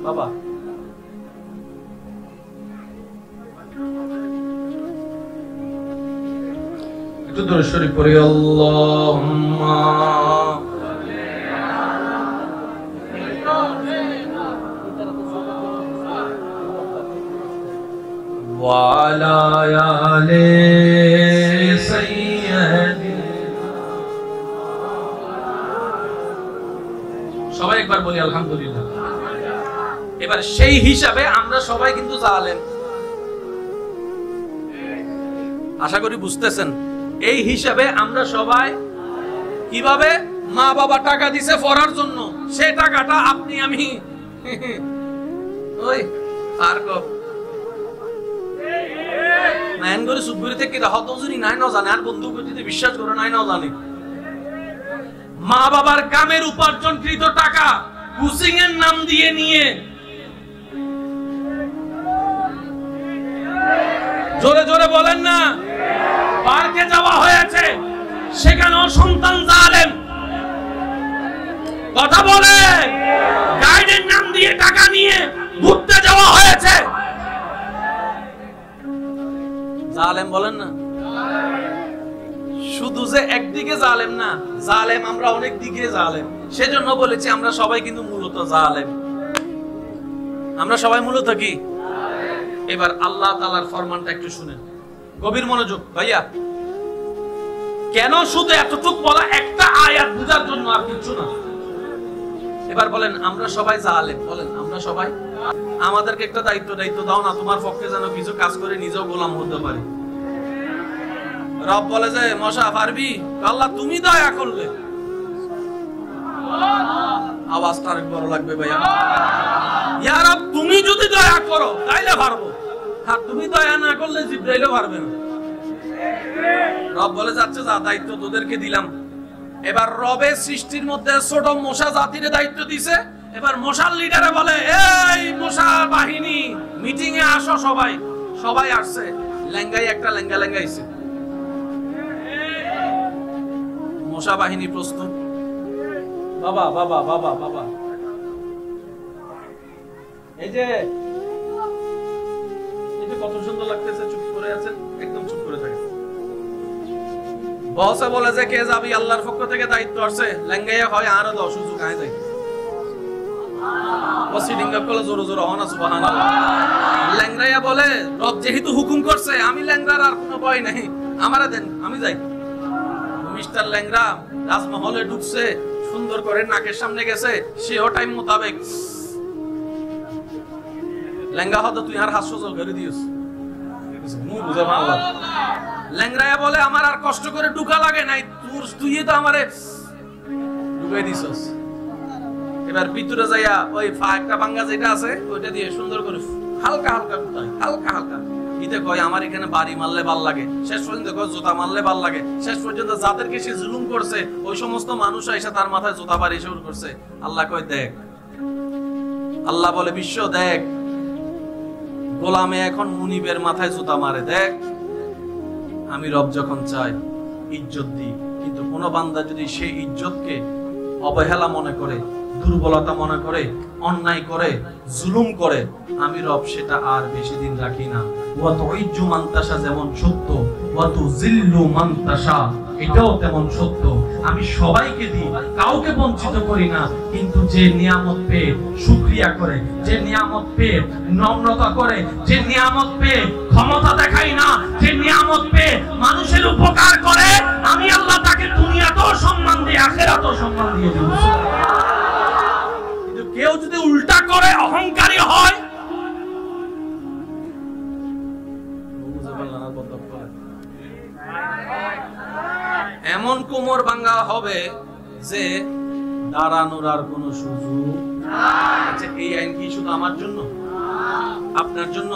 বাবা, একটু দরুদ শরীফ পড়ি। আল্লাহুম্মা ওয়া আলা আলি সাইয়্যিদিনা। সবাই একবার বলি আলহামদুলিল্লাহ। এবার সেই হিসাবে আমরা সবাই কিন্তু জালেম। আশা করি বুঝতেছেন। এই হিসাবে আমরা সবাই কিভাবে? মা বাবা টাকা দিছে পড়ার জন্য, সেই টাকাটা আপনি আমি ওই আর কো নাইন করে সুবগুরি থেকে হত জুরি নাই না জানে, আর বন্ধু যদি বিশ্বাস করে নাই না জানে। মা বাবার কামের উপার্জনকৃত টাকা কোচিং এর নাম দিয়ে নিয়ে, জোরে জোরে বলেন না, পার্কে যাওয়া হয়েছে, সেখানেও সন্তান জালেম। কথা বলে, গাইডের নাম দিয়ে টাকা নিয়ে ঘুরতে যাওয়া হয়েছে, জালেম বলেন না? শুধু যে একদিকে জালেম না, জালেম আমরা অনেক দিকে জালেম। সেজন্য বলেছি আমরা সবাই কিন্তু মূলত জালেম। আমরা সবাই মূলত কি? এবার আল্লাহ তাআলার ফরমানটা একটু শুনেন, গভীর মনোযোগ ভাইয়া। কেন শুধু এতটুকু বলা? একটা আয়াত বুঝার জন্য, আর কিছু না। এবার বলেন আমরা সবাই জালেম। বলেন আমরা সবাই। আমাদেরকে একটা দায়িত্ব দাও না, তোমার পক্ষে যেন কিছু কাজ করে নিজেও গোলাম হতে পারি। রব বলে যে মশা পারবি? আল্লাহ তুমি দয়া করলে। আওয়াজটা আরেক বড় লাগবে ভাইয়া। ইয়া রব তুমি যদি দয়া করো তাইলে পারবো, আর তুমি দয়া না করলে জিবরাইলও পারবে না। রব বলে যাচ্ছে যা, দায়িত্ব তোদেরকে দিলাম। এবার রবের সৃষ্টির মধ্যে ছোট মশা জাতির দায়িত্ব দিছে। এবার মশার লিডারে বলে এই মশা বাহিনী মিটিং এ আসো। সবাই সবাই আসছে। লেঙ্গাই একটা লেঙ্গা লেঙ্গাইছে। মশা বাহিনী প্রস্তুত। বাবা বাবা বাবা বাবা, এই যে কত সুন্দর লাগতেছে। চুপ করে আছেন, একদম চুপ করে থাকেন। বসে বলে যে কে যাবি? আল্লাহর পক্ষ থেকে দায়িত্ব আসছে। লেঙ্গাইয়া হয় আরো 10 সুযোগ আয় যায়। ওসিডিঙ্গা কলে জোরে জোরে হনা সুবহানাল্লাহ। লেঙ্গাইয়া বলে রব যেহেতু হুকুম করছে, আমি লেঙ্গার আর কোনো ভয় নাই, আমারে দেন, আমি যাই। মিস্টার লেঙ্গরা রাজমহলে ঢুকছে, সুন্দর করে নাকের সামনে গেছে, সেও টাইম মোতাবেক লেঙ্গা হতো তুই আর হাস্য করে দিস বুঝে আল্লাহ ল্যাংরায়া বলে আমার আর কষ্ট করে ঢুকা লাগে নাই, তুই তো আমারে ঢুকাই দিছস। এবার ভিতরে যাইয়া ওই একটা ভাঙ্গা যেটা আছে ওইটা দিয়ে সুন্দর করে হালকা হালকা ঢুকাই, হালকা হালকা। ইতে কয় আমার এখানে বাড়ি মারলে ভাল লাগে, শেষ পর্যন্ত কয় জুতা মারলে ভাল লাগে। শেষ পর্যন্ত যাদেরকে সে জুলুম করছে ওই সমস্ত মানুষ এসে তার মাথায় জুতা বাড়ি শুরু করছে। আল্লাহ কয় দেখ, আল্লাহ বলে বিশ্ব দেখ, গোলামে এখন মুনিবের মাথায় জুতা মারে, দেখ আমি রব যখন চাই ইজ্জত দিই, কিন্তু কোন বান্দা যদি সেই ইজ্জতকে অবহেলা মনে করে, দুর্বলতা মনে করে, অন্যায় করে, জুলুম করে, আমি রব সেটা আর বেশি দিন রাখি না। ওয়া তুইজ্জু মান তাশা যেমন সত্য, ওয়া তুযিল্লু মান তাশা এটাও তেমন সত্য। আমি সবাইকে দিই, কাউকে বঞ্চিত করি না, কিন্তু যে নিয়ামত পেয়ে শুকরিয়া করে, যে নিয়ামত পেয়ে নম্রতা করে, যে নিয়ামত পেয়ে ক্ষমতা দেখাই না, যে নিয়ামত পেয়ে মানুষের উপকার করে, আমি আল্লাহ তাকে দুনিয়াতেও সম্মান দিই, আখিরাতেও সম্মান দিয়ে দেব। কিন্তু কেউ যদি উল্টা করে, অহংকারী হয়, এমন কোমর ভাঙা হবে যে দাঁড়ানোর আর কোনো সুযোগ আচ্ছা এই আইন কি শুধু আমার জন্য, আপনার জন্য,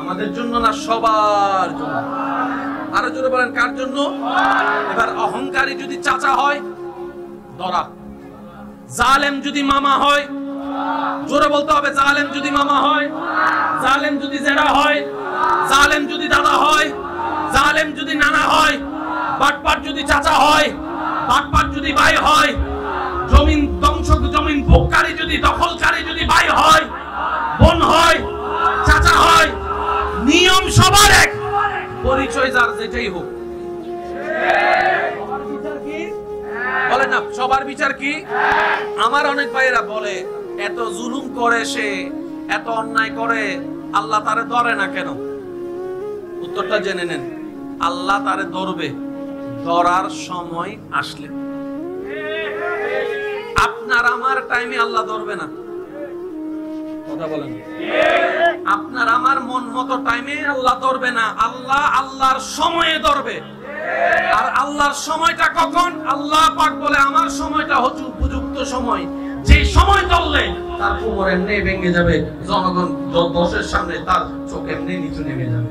আমাদের জন্য না, সবার জন্য? আরো জোরে বলেন কার জন্য? এবার অহংকারী যদি চাচা হয় ধরা, জালেম যদি মামা হয়, জোরে বলতে হবে, জালেম যদি মামা হয়, জালেম যদি জেঠা হয়, জালেম যদি দাদা হয়, জালেম যদি নানা হয়, বাটপাট যদি চাচা হয়, বাটপাট যদি ভাই হয়, জমিন ধ্বংস, জমিন ভোগকারী যদি, দখলকারী যদি ভাই হয়, বোন হয়, চাচা হয়, নিয়ম সবার এক, পরিচয় যার যেটাই হোক। বলে না সবার বিচার কি? আমার অনেক ভাইয়েরা বলে এত জুলুম করে সে, এত অন্যায় করে, আল্লাহ তারে ধরে না কেন? উত্তরটা জেনে নেন, আল্লাহ তারে ধরবে ধরার সময় আসলে। আপনার আমার টাইমে আল্লাহ ধরবে না, কথা বলেন। আপনার আমার মন মতো টাইমে আল্লাহ ধরবে না, আল্লাহ আল্লাহর সময়ে ধরবে। আর আল্লাহর সময়টা কখন? আল্লাহ পাক বলে আমার সময়টা হচ্ছে উপযুক্ত সময়, যে সময় ধরলে তার কোমর এমনি ভেঙে যাবে, জনগণ দশের সামনে তার চোখ এমনি নিচু নেমে যাবে।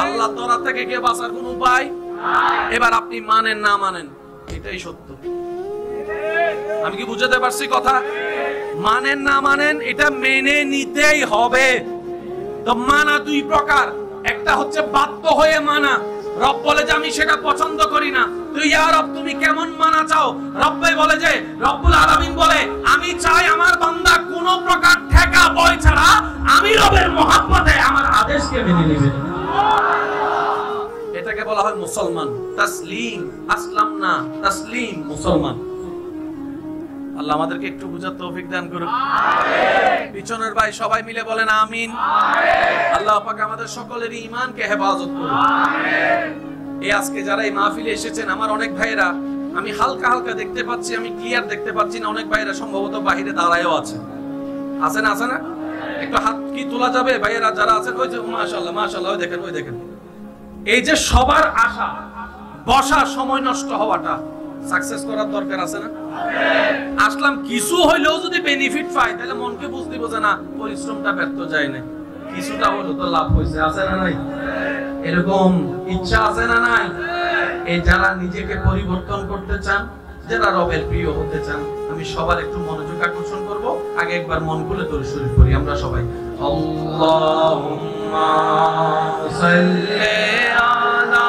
আল্লাহ ধরা থেকে কে বাঁচার কোন উপায়? এবার আপনি মানেন না মানেন, এটাই সত্য। আমি কি বুঝাতে পারছি কথা? মানেন না মানেন, এটা মেনে নিতেই হবে। তো মানা দুই প্রকার, একটা হচ্ছে বাধ্য হয়ে মানা। রব বলে যে আমি সেটা পছন্দ করি না, তুই ইয়া রব তুমি কেমন মানা চাও? রব্বে বলে যে, রব্বুল আলামিন বলে আমি চাই আমার বান্দা কোন প্রকার ঠেকা বয় ছাড়া আমি রবের মহব্বতে আমার আদেশকে মেনে নেবে। এটাকে বলা হয় মুসলমান। তাসলিম, আসলাম না, তাসলিম মুসলমান। আল্লাহ আমাদেরকে একটু বুঝার তৌফিক দান করুন। পিছনের ভাই সবাই মিলে বলেন আমিন। আল্লাহ পাক আমাদের সকলের ঈমানকে হেফাজত করুন। এই আজকে যারা এই মাহফিলে এসেছেন, আমার অনেক ভাইরা আমি হালকা হালকা দেখতে পাচ্ছি, আমি ক্লিয়ার দেখতে পাচ্ছি না, অনেক ভাইরা সম্ভবত বাহিরে দাঁড়ায়ও আছে। আছে না? আছে না? একটু হাত কি তোলা যাবে ভাইয়েরা যারা আছেন? ওই যে মাশাআল্লাহ মাশাআল্লাহ, ওই দেখেন, ওই দেখেন। এই যে সবার আশা, বসা, সময় নষ্ট হওয়াটা সাকসেস করার দরকার আছে না? আসলাম কিছু হইলেও যদি বেনিফিট পাই, তাহলে মনকে বুঝতে বোঝে না পরিশ্রমটা ব্যর্থ যায় না, কিছুটা হলো তো লাভ হয়েছে। আছে না নাই? এরকম ইচ্ছা আছে না নাই? এই যারা নিজেকে পরিবর্তন করতে চান, যারা রবের প্রিয় হতে চান, আমি সবার একটু মনোযোগ আকর্ষণ করব। আগে একবার মন খুলে দরুদ শরীফ পড়ি আমরা সবাই। আল্লাহুম্মা সাল্লি আলা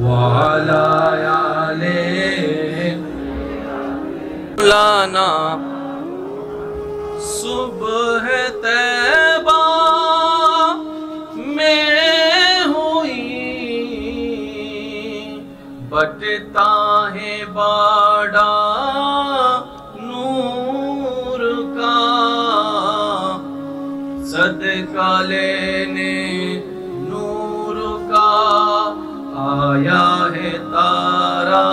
ওয়া আলা আলি লানা सुबह तैबा में हुई, बटता है बाड़ा नूर का, सदका लेने नूर का आया है तारा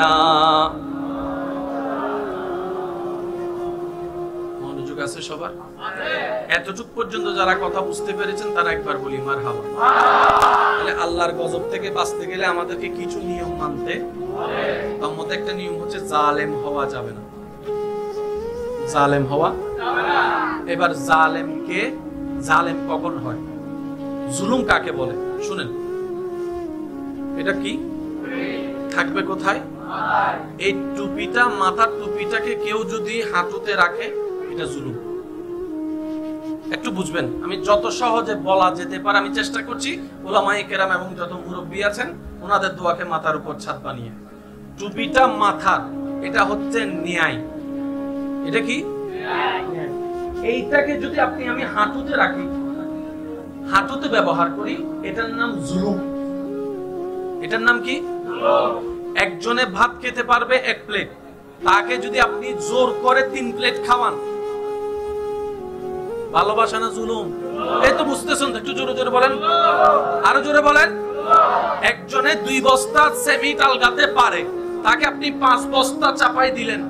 না। মনোযোগ আছে সবার? এতটুক পর্যন্ত যারা কথা বুঝতে পেরেছেন তারা একবার বলি মারহাবা। তাহলে আল্লাহর গজব থেকে বাঁচতে গেলে আমাদেরকে কিছু নিয়ম মানতে হবে। তার মধ্যে একটা নিয়ম হচ্ছে জালেম হওয়া যাবে না। জালেম হওয়া যাবে না। এবার জালেম কখন হয়? জুলুম কাকে বলে শুনেন। এটা কি থাকবে কোথায়? এই টুপিটা, মাথার টুপিটাকে কেউ যদি হাঁটুতে রাখে এটা জুলুম। একটু বুঝবেন, আমি যত সহজে বলা যেতে পারে আমি চেষ্টা করছি। উলামায়ে কেরাম এবং যত মুরব্বী আছেন ওনাদের দোয়াকে মাথার উপর ছাদ বানিয়ে, টুপিটা মাথার, এটা হচ্ছে ন্যায়। এটা কি? এইটাকে যদি আমি হাঁটুতে রাখি, হাঁটুতে ব্যবহার করি, এটার নাম জুলুম। এটার নাম কি? একজনে ভাত খেতে পারবে 1 প্লেট, তাকে যদি আপনি জোর করে 3 প্লেট খাওয়ান, ভালোবাসা না জুলুম? এই তো বুঝতেছেন, একটু জোরে জোরে বলেন, আরো জোরে বলেন। একজনে 2 বস্তা সেমি আলগাতে পারে, তাকে আপনি 5 বস্তা চাপাই দিলেন।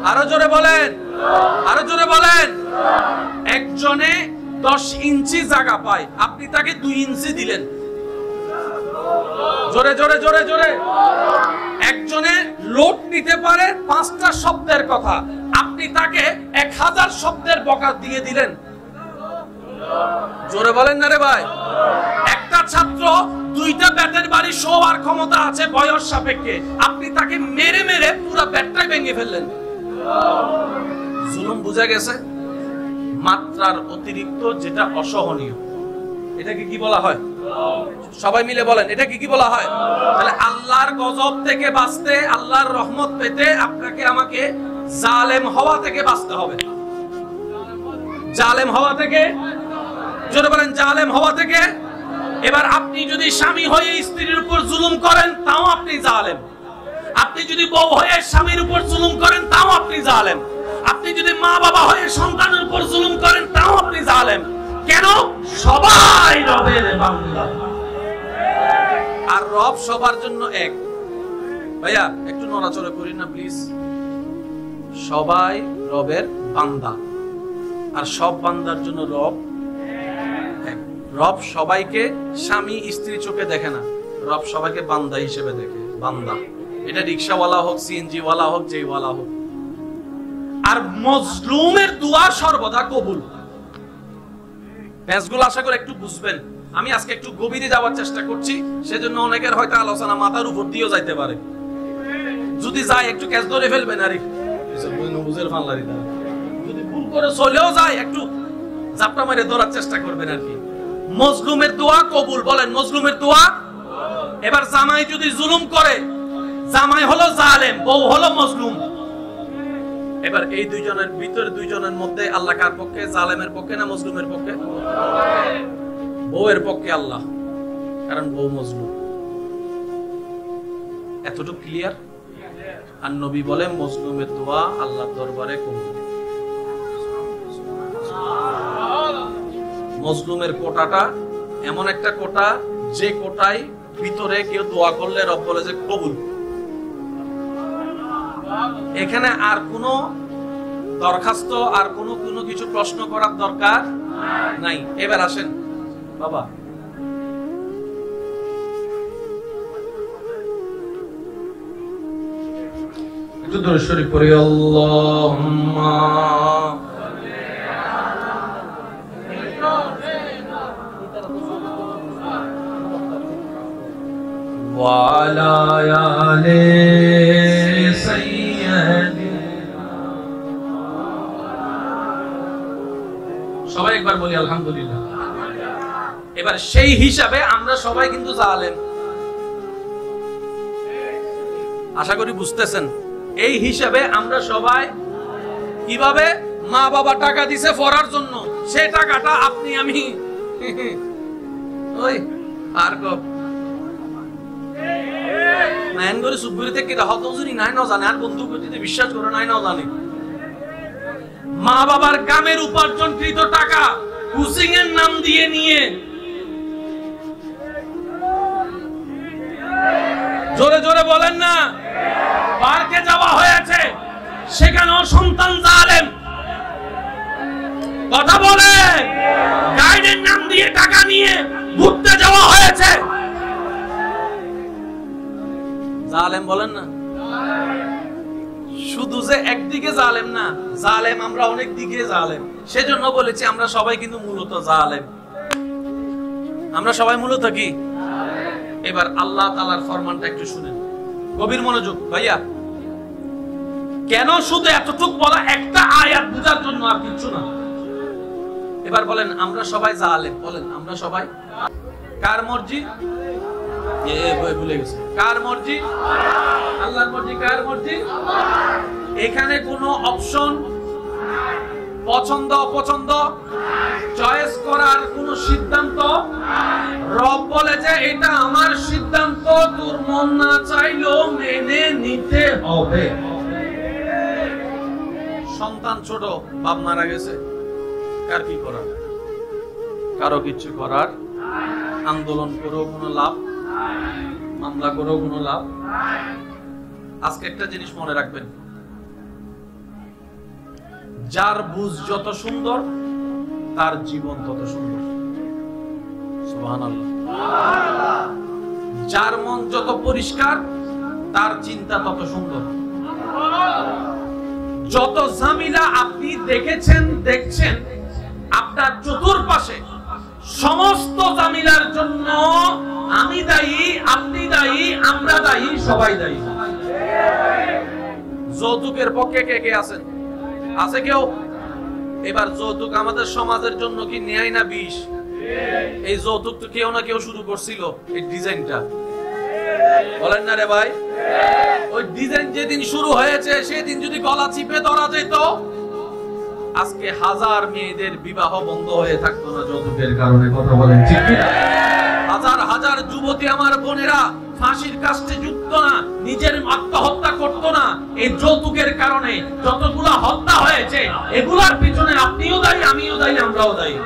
আরো জোরে বলেন, আরো জোরে বলেন। একজনে 10 ইঞ্চি জায়গা পায়, আপনি তাকে 2 ইঞ্চি দিলেন। জোরে জোরে জোরে জোরে। একজনে লোড নিতে পারে 5টা শব্দের কথা, আপনি তাকে 1000 শব্দের বকা দিয়ে দিলেন। জোরে বলেন না রে ভাই। একটা ছাত্র 2টা ব্যাটের বাড়ি শোয়ার ক্ষমতা আছে বয়স সাপেক্ষে, আপনি তাকে মেরে মেরে পুরো ব্যাটটাই ভেঙে ফেললেন। জুলুম বুঝা গেছে? মাত্রার অতিরিক্ত যেটা অসহনীয়, এটাকে কি বলা হয়? সবাই মিলে বলেন, এটা কি বলা হয়? তাহলে আল্লাহর গজব থেকে বাঁচতে, আল্লাহর রহমত পেতে আপনাকে আমাকে জালেম হওয়া থেকে বাঁচতে হবে। জালেম হওয়া থেকে, জোরে বলেন, জালেম হওয়া থেকে। এবার আপনি যদি স্বামী হয়ে স্ত্রীর উপর জুলুম করেন তাও আপনি জালেম। আপনি যদি বউ হয়ে স্বামীর উপর জুলুম করেন তাও আপনি জালেম। আপনি যদি মা বাবা হয়ে সন্তানের উপর জুলুম করেন তাও আপনি জালেম। কেন? সবাই রবের বান্দা, আর রব সবার জন্য এক। ভাইয়া একটু নড়াচড়া করি না প্লিজ। সবাই রবের বান্দা, আর সব বান্দার জন্য রব এক। রব সবাইকে স্বামী স্ত্রী চোখে দেখে না, রব সবাইকে বান্দা হিসেবে দেখে। বান্দা, এটা রিকশাওয়ালা হোক, সিএনজি ওয়ালা হোক, যেই ওয়ালা হোক। আর মজলুমের দোয়া সর্বদা কবুল। পেজগুলো আশা করে একটু বুঝবেন। আমি আজকে একটু গভীরে যাওয়ার চেষ্টা করছি, সেজন্য অনেকের হয়তো আলোচনা মাথার উপর দিয়েও যাইতে পারে। যদি যায় একটু ক্যাচ ধরে ফেলবেন, আর যদি ভুল করে চলেও যায় একটু জাপটা মেরে ধরার চেষ্টা করবেন আর কি। মজলুমের দোয়া কবুল। বলেন মজলুমের দোয়া। এবার জামাই যদি জুলুম করে, জামাই হলো জালেম, বউ হলো মজলুম। এবার এই দুইজনের ভিতরে, দুইজনের মধ্যে আল্লাহ কার পক্ষে? জালেমের পক্ষে না মজলুমের পক্ষে? বউয়ের পক্ষে আল্লাহ, কারণ বউ মজলুম। এতটুকু ক্লিয়ার? আর নবী বলে মজলুমের দোয়া আল্লাহর দরবারে কবুল। মজলুমের কোটাটা এমন একটা কোটা, যে কোটায় ভিতরে কেউ দোয়া করলে রব বলে যে কবুল। এখানে আর কোনো দরখাস্ত, আর কোনো কিছু প্রশ্ন করার দরকার নাই। এবার আসেন বাবা, একটু দরুদ শরীফ পড়ি। আল্লাহুম্মা ওয়া আলা আলি সাইয়্যিদিনা। সবাই একবার বলি আলহামদুলিল্লাহ। এবার সেই হিসাবে আমরা সবাই কিন্তু জালেম। আশা করি বুঝতেছেন। এই হিসাবে আমরা সবাই কিভাবে? মা বাবা টাকা দিছে পড়ার জন্য, সেই টাকাটা আপনি আমি ওই আর নাইন করে সুবুরিতে কি রাহত হুজুরি নাই না জানে, আর বন্ধু গতিতে বিশ্বাস করে নাই না জানে। মা বাবার কামের উপার্জনকৃত টাকা কোচিং এর নাম দিয়ে নিয়ে জোরে জোরে বলেন না। পার্কে যাওয়া হয়েছে, সেখানেও সন্তান জালেম। কথা বলে। গাইডের নাম দিয়ে টাকা নিয়ে ঘুরতে যাওয়া হয়েছে, জালেম বলেন না। শুধু যে একদিকে জালেম না, জালেম আমরা অনেক দিকে জালেম। সেজন্য বলেছি আমরা সবাই কিন্তু মূলত জালেম। আমরা সবাই মূলত কি? এবার আল্লাহ তাআলার ফরমানটা একটু শুনেন, গভীর মনোযোগ ভাইয়া। কেন শুধু এতটুকু বলা, একটা আয়াত বুঝার জন্য, আর কিছু না। এবার বলেন আমরা সবাই জালেম, বলেন আমরা সবাই। কার মর্জি? ভুলে গেছে। কার মর্জি? আল্লাহর মর্জি। কার মর্জি? এখানে কোনো অপশন, পছন্দ অপছন্দ, চয়েস করার কোনো সিদ্ধান্ত। রব বলে যে এটা আমার সিদ্ধান্ত, তোর মন না চাইলেও মেনে নিতে হবে। সন্তান ছোট, বাপ মারা গেছে, কার কি করার? কারো কিছু করার। আন্দোলন করেও কোনো লাভ, মামলা করেও কোনো লাভ। আজকে একটা জিনিস মনে রাখবেন, যার বুঝ যত সুন্দর তার জীবন তত সুন্দর। সুবহানাল্লাহ। যার মন যত পরিষ্কার তার চিন্তা তত সুন্দর। যত ঝামেলা আপনি দেখেছেন, দেখছেন আপনার চতুর্পাশে, সমস্ত ঝামেলার জন্য আমি দায়ী, আপনি দায়ী, আমরা দায়ী, সবাই দায়ী। যৌতুকের পক্ষে কে কে আছেন? আছে কেউ? এবার যৌতুক আমাদের সমাজের জন্য কি ন্যায় না বিষ? এই যৌতুক তো কেউ না কেউ শুরু করছিল, এই ডিজাইনটা, বলেন না রে ভাই? ওই ডিজাইন যেদিন শুরু হয়েছে সেদিন যদি গলা চিপে ধরা যেত, আজকে হাজার মেয়েদের বিবাহ বন্ধ হয়ে থাকতো না যৌতুকের কারণে। কথা বলেন ঠিক কি? হাজার হাজার যুবতী আমার বোনেরা ফাঁসির কাস্টে যুক্ত না, নিজের আত্মহত্যা করতো না এই যৌতুকের কারণে। যতগুলা হত্যা হয়েছে এগুলার পিছনে আপনিও দায়ী, আমিও দায়ী, আমরাও দায়ী।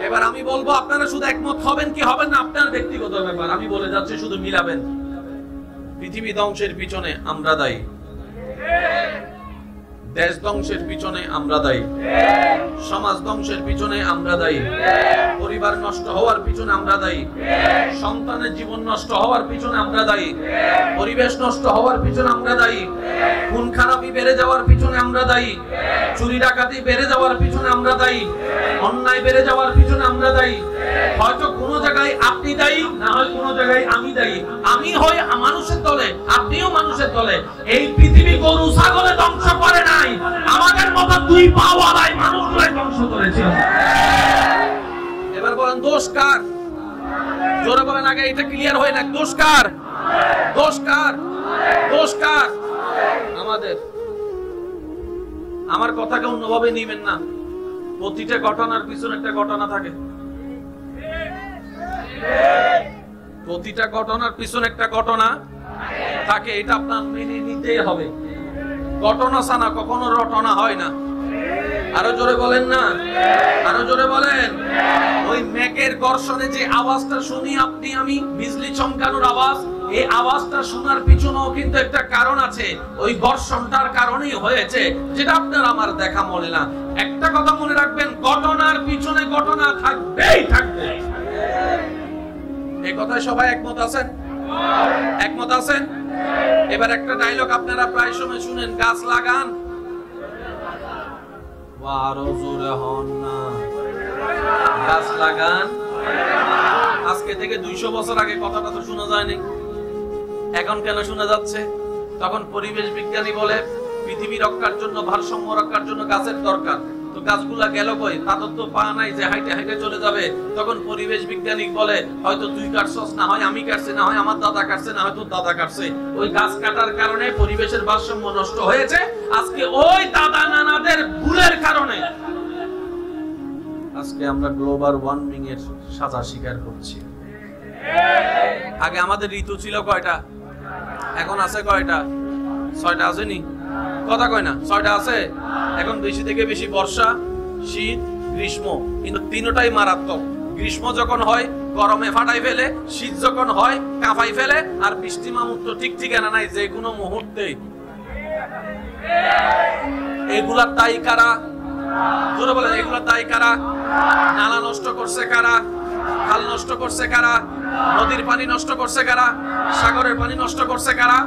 এবার আমি বলবো, আপনারা শুধু একমত হবেন কি হবেন না আপনার ব্যক্তিগত ব্যাপার। আমি বলে যাচ্ছি, শুধু মিলাবেন। পৃথিবী ধ্বংসের পিছনে আমরা দায়ী, দেশ ধ্বংসের পিছনে আমরা দায়ী, সমাজ ধ্বংসের পিছনে আমরা দায়ী, পরিবার নষ্ট হওয়ার পিছনে আমরা দায়ী, সন্তানের জীবন নষ্ট হওয়ার পিছনে আমরা দায়ী, পরিবেশ নষ্ট হওয়ার পিছনে আমরা দায়ী, খুন খারাপি বেড়ে যাওয়ার পিছনে আমরা দায়ী, চুরি ডাকাতি বেড়ে যাওয়ার পিছনে আমরা দায়ী, অন্যায় বেড়ে যাওয়ার পিছনে আমরা দায়ী। হয়তো কোনো জায়গায় আপনি দায়ী, না হয় কোনো জায়গায় আমি দায়ী। আমি হই মানুষের দলে, আপনিও মানুষের দলে। এই পৃথিবী গরু ছাগলে ধ্বংস করে নাই, আমাদের মতো দুই পাওয়ালাই মানুষগুলাই ধ্বংস করেছে। এবার বলেন দোষ কার? জোরে বলেন, আগে এটা ক্লিয়ার হয় না। দোষ কার? দোষ কার? দোষ কার? আমাদের। আমার কথাকে অন্যভাবে নিবেন না। প্রতিটা ঘটনার পিছনে একটা ঘটনা থাকে, প্রতিটা ঘটনার পিছনে একটা ঘটনা থাকে, এটা আপনার মেনে নিতেই হবে। ঘটনা ছাড়া কখনো রটনা হয় না। আরো জোরে বলেন না, আরো জোরে বলেন। ওই মেঘের ঘর্ষণে যে আওয়াজটা শুনি আপনি আমি, বিজলি চমকানোর আওয়াজ, এই আওয়াজটা শোনার পিছনেও কিন্তু একটা কারণ আছে। ওই ঘর্ষণটার কারণেই হয়েছে, যেটা আপনার আমার দেখা মনে না। একটা কথা মনে রাখবেন, ঘটনার পিছনে ঘটনা থাকবেই থাকবে। এই কথায় সবাই একমত আছেন? একমত আছেন? এবার একটা ডায়লগ আপনারা প্রায় সময় শুনেন, গাছ লাগান, আরো জোরে হন না, গাছ লাগান। আজকে থেকে 200 বছর আগে কথাটা তো শোনা যায়নি, এখন কেন শোনা যাচ্ছে? তখন পরিবেশ বিজ্ঞানী বলে পৃথিবী রক্ষার জন্য, ভারসাম্য রক্ষার জন্য গাছের দরকার। তো গাছগুলা গেল কই? তাদের তো পা নাই যে হাইটে হাইটে চলে যাবে। তখন পরিবেশ বিজ্ঞানী বলে হয়তো তুই কাটছস, না হয় আমি কাটছি, না হয় আমার দাদা কাটছে, না হয় তোর দাদা কাটছে। ওই গাছ কাটার কারণে পরিবেশের ভারসাম্য নষ্ট হয়েছে। আজকে ওই দাদা নানাদের ভুলের কারণে আজকে আমরা গ্লোবাল ওয়ার্মিং এর সাজা স্বীকার করছি। আগে আমাদের ঋতু ছিল কয়টা? এখন আছে কয়টা? 6টা আসেনি? কথা কয় না, 6টা আছে। এখন বেশি থেকে বেশি বর্ষা, শীত, গ্রীষ্ম, কিন্তু তিনটাই মারাত্মক। গ্রীষ্ম যখন হয় গরমে ফাটাই ফেলে, শীত যখন হয় কাঁপাই ফেলে, আর বৃষ্টি মামুর তো ঠিক ঠিকানা নাই, যে কোনো মুহূর্তে। এগুলার দায়ী কারা? জোরে বলেন, এগুলার দায়ী কারা? নালা নষ্ট করছে কারা? খাল নষ্ট করছে কারা? নদীর পানি নষ্ট করছে কারা? সাগরের পানি নষ্ট করছে কারা?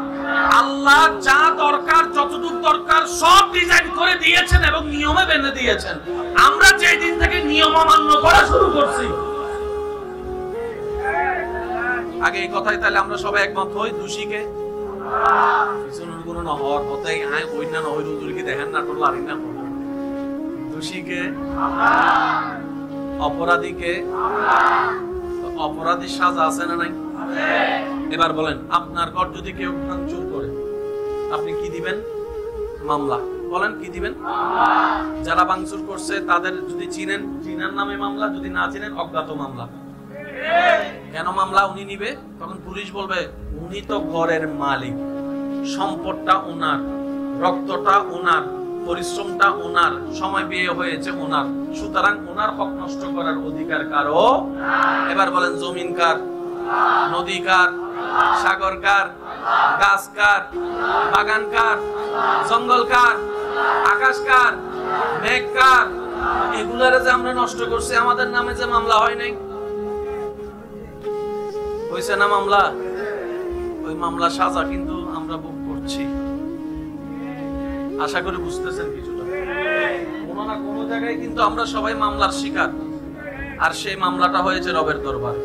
আল্লাহ যা দরকার, যতটুকু দরকার সব ডিজাইন করে দিয়েছেন এবং নিয়মে বেঁধে দিয়েছেন। আমরা যেই দিন থেকে নিয়ম অমান্য করা শুরু করছি, আগে এই কথাই তাহলে আমরা সবাই একমত হই, দোষীকে পিছনের কোনো না হওয়ার কথাই আয় হই না, হই রুজুরকে দেখেন না, টোল লারি না, দোষীকে, অপরাধীকে, অপরাধীর সাজা আছে না নাই? এবার বলেন, আপনার ঘর যদি কেউ ভাঙচুর করে, আপনি কি দিবেন? মামলা। বলেন কি দিবেন? যারা ভাঙচুর করছে তাদের যদি চিনেন, চিনার নামে মামলা, যদি না চিনেন অজ্ঞাত মামলা। কেন মামলা উনি নিবে? তখন পুলিশ বলবে উনি তো ঘরের মালিক, সম্পদটা ওনার, রক্তটা ওনার, পরিশ্রমটা ওনার, সময় ব্যয় হয়েছে ওনার, সুতরাং ওনার হক নষ্ট করার অধিকার কারো। এবার বলেন, জমিন কার? নদী কার? সাগর কার? গাছ কার? বাগান কার? জঙ্গল কার? আকাশ কার? মেঘ কার? এগুলারে যে আমরা নষ্ট করছি, আমাদের নামে যে মামলা হয় নাই, হইছে না মামলা? ওই মামলা সাজা কিন্তু আমরা ভোগ করছি। আশা করি বুঝতেছেন কিছুটা। কোনো না কোনো জায়গায় কিন্তু আমরা সবাই মামলার শিকার, আর সেই মামলাটা হয়েছে রবের দরবারে।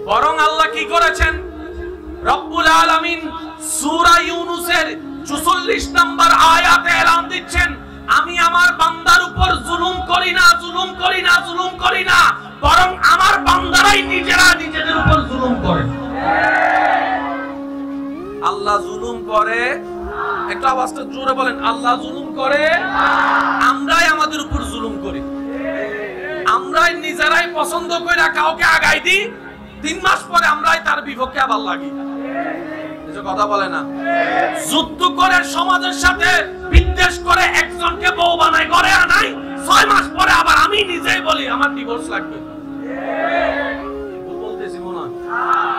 বরং আল্লাহ কি করেছেন? রব্বুল আলামিন সূরা ইউনূসের 44 নম্বর আয়াতে এলান দিচ্ছেন, আমি আমার বান্দার উপর জুলুম করি না, জুলুম করি না, জুলুম করি না, বরং আমার বান্দারাই নিজেরা নিজেদের উপর জুলুম করে। আল্লাহ জুলুম করে, একটু আওয়াজটা জোরে বলেন, আল্লাহ জুলুম করে, আমরাই আমাদের উপর জুলুম করি। আমরাই নিজেরাই পছন্দ করে কাউকে আগাই দিই, 3 মাস পরে আমরাই তার বিপক্ষে আবার লাগি। কিছু কথা বলে না। যুদ্ধ করে সমাজের সাথে বিদ্বেষ করে একজনকে বউ বানাই ঘরে আনাই, 6 মাস পরে আবার আমি নিজেই বলি আমার ডিভোর্স লাগবে। ভুল বলতেছি মনে হয়?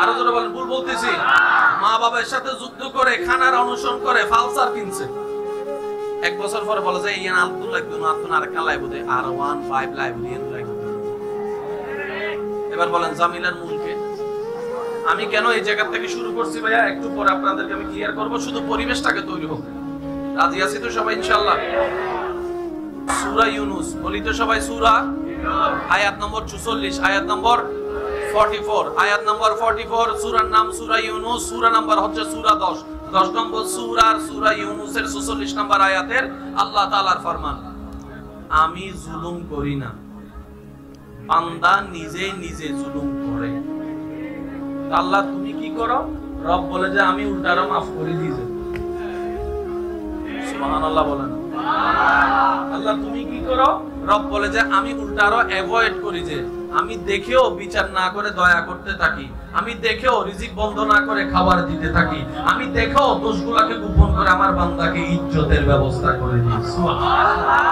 আরো জোরে বলেন, ভুল বলতেছি? মা বাবার সাথে যুদ্ধ করে, খানার অনুসরণ করে, ফালসার কিনছে, 1 বছর পরে বলে যে ইয়ান আলতু লাগবে না, আতন আর কালাই বদে আর 15 লাইভ দিন লাগবে। এবার বলেন, জামিলার মূলকে আমি কেন এই জায়গা থেকে শুরু করছি ভাইয়া, একটু পরে আপনাদেরকে আমি ক্লিয়ার করব, শুধু পরিবেশটাকে তৈরি হোক। রাজি আছি তো সবাই ইনশাআল্লাহ? সূরা ইউনূস বলি তো সবাই? সূরা আয়াত নম্বর 44, আয়াত নম্বর 44, আয়াত নম্বর 44, সূরার নাম সূরা ইউনূস, সূরা নাম্বার হচ্ছে সূরা 10 নম্বর সূরার সূরা ইউনূসের 44 নম্বর আয়াতের আল্লাহ তাআলার ফরমান, আমি জুলুম করি না, বান্দা নিজে নিজে জুলুম করে। আল্লাহ তুমি কি করো? রব বলে যে আমি উল্টারও মাফ করে দিয়েছি। সুবহানাল্লাহ বলেন। আল্লাহ তুমি কি করো? রব বলে যে আমি উল্টারও অ্যাভয়েড করি, যে আমি দেখেও বিচার না করে দয়া করতে থাকি, আমি দেখেও রিজিক বন্ধ না করে খাবার দিতে থাকি, আমি দেখেও দোষগুলোকে গোপন করে আমার বান্দাকে ইজ্জতের ব্যবস্থা করে দিই। সুবহানাল্লাহ।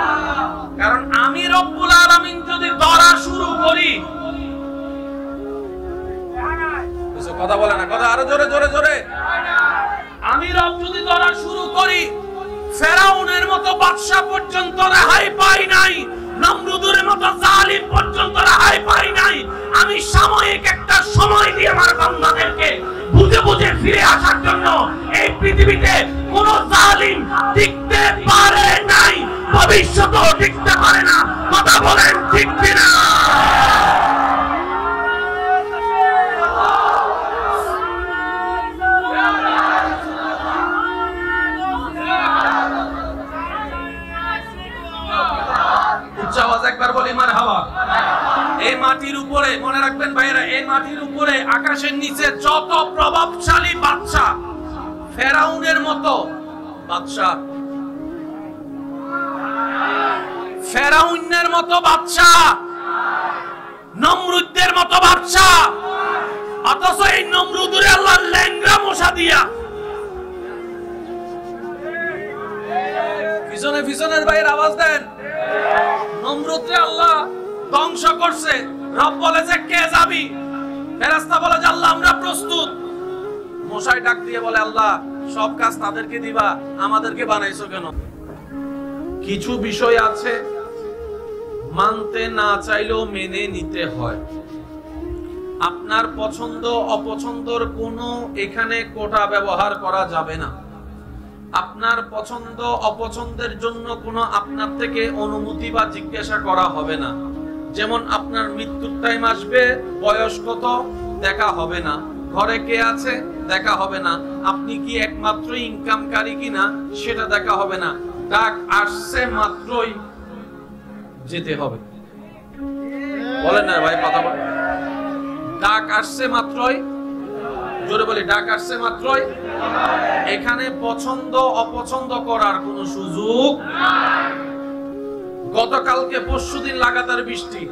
কারণ আমি রব্বুল আলামিন যদি ধরা শুরু করি, কথা বলে না, কথা আরো জোরে জোরে জোরে, আমি রব যদি ধরা শুরু করি, ফেরাউনের মতো বাদশা পর্যন্ত রেহাই পাই নাই, নমরুদের মতো জালিম পর্যন্ত রেহাই পাই নাই। আমি সাময়িক একটা সময় দিয়ে আমার বান্দাদেরকে বুঝে বুঝে ফিরে আসার জন্য এই পৃথিবীতে কোন জালিম টিকতে পারে নাই, ভবিষ্যতেও টিকতে পারে না। কথা বলেন ঠিক কিনা? একবার বলি মারহাবা। এই মাটির উপরে মনে রাখবেন ভাইরা, এই মাটির উপরে আকাশের নিচে যত প্রভাবশালী বাদশা, ফেরাউনের মতো বাদশা, ফেরাউনের মতো বাদশা, নমরুদের মতো বাদশা, অথচ এই নমরুদের আল্লাহ ল্যাংড়া মশা দিয়া, পিছনে পিছনের ভাইয়ের আওয়াজ দেন, নমরুদরে আল্লাহ ধ্বংস করছে। রব বলে যে কে যাবি? ফেরেশতা বলে যে আল্লাহ আমরা প্রস্তুত। মশাই ডাক দিয়ে বলে আল্লাহ সব কাজ তাদেরকে দিবা, আমাদেরকে বানাইছো কেন? কিছু বিষয় আছে মানতে না চাইলেও মেনে নিতে হয়। আপনার পছন্দ অপছন্দর কোনো এখানে কোটা ব্যবহার করা যাবে না। আপনার পছন্দ অপছন্দের জন্য কোনো আপনার থেকে অনুমতি বা জিজ্ঞাসা করা হবে না। যেমন আপনার মৃত্যুর টাইম আসবে, বয়স কত দেখা হবে না, ঘরে কে আছে দেখা হবে না, আপনি কি একমাত্র ইনকামকারী কিনা সেটা দেখা হবে না। ডাক আসছে মাত্রই যেতে হবে। বলেন না ভাই কথা বলেন। ডাক আসছে মাত্রই, জোরে বলি ডাক আসছে মাত্রই। এখানে পছন্দ অপছন্দ করার কোনো সুযোগ নাই। গতকালকে পরশুদিন লাগাতার বৃষ্টি,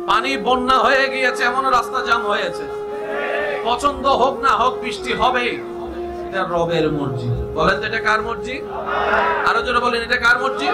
পানি বন্যা হয়ে গিয়েছে, এমন রাস্তা জাম হয়েছে। পছন্দ হোক না হোক বৃষ্টি হবে, এটা রবের মর্জি। বলেন তো এটা কার মর্জি? আরো জোরে বলেন এটা কার মর্জি?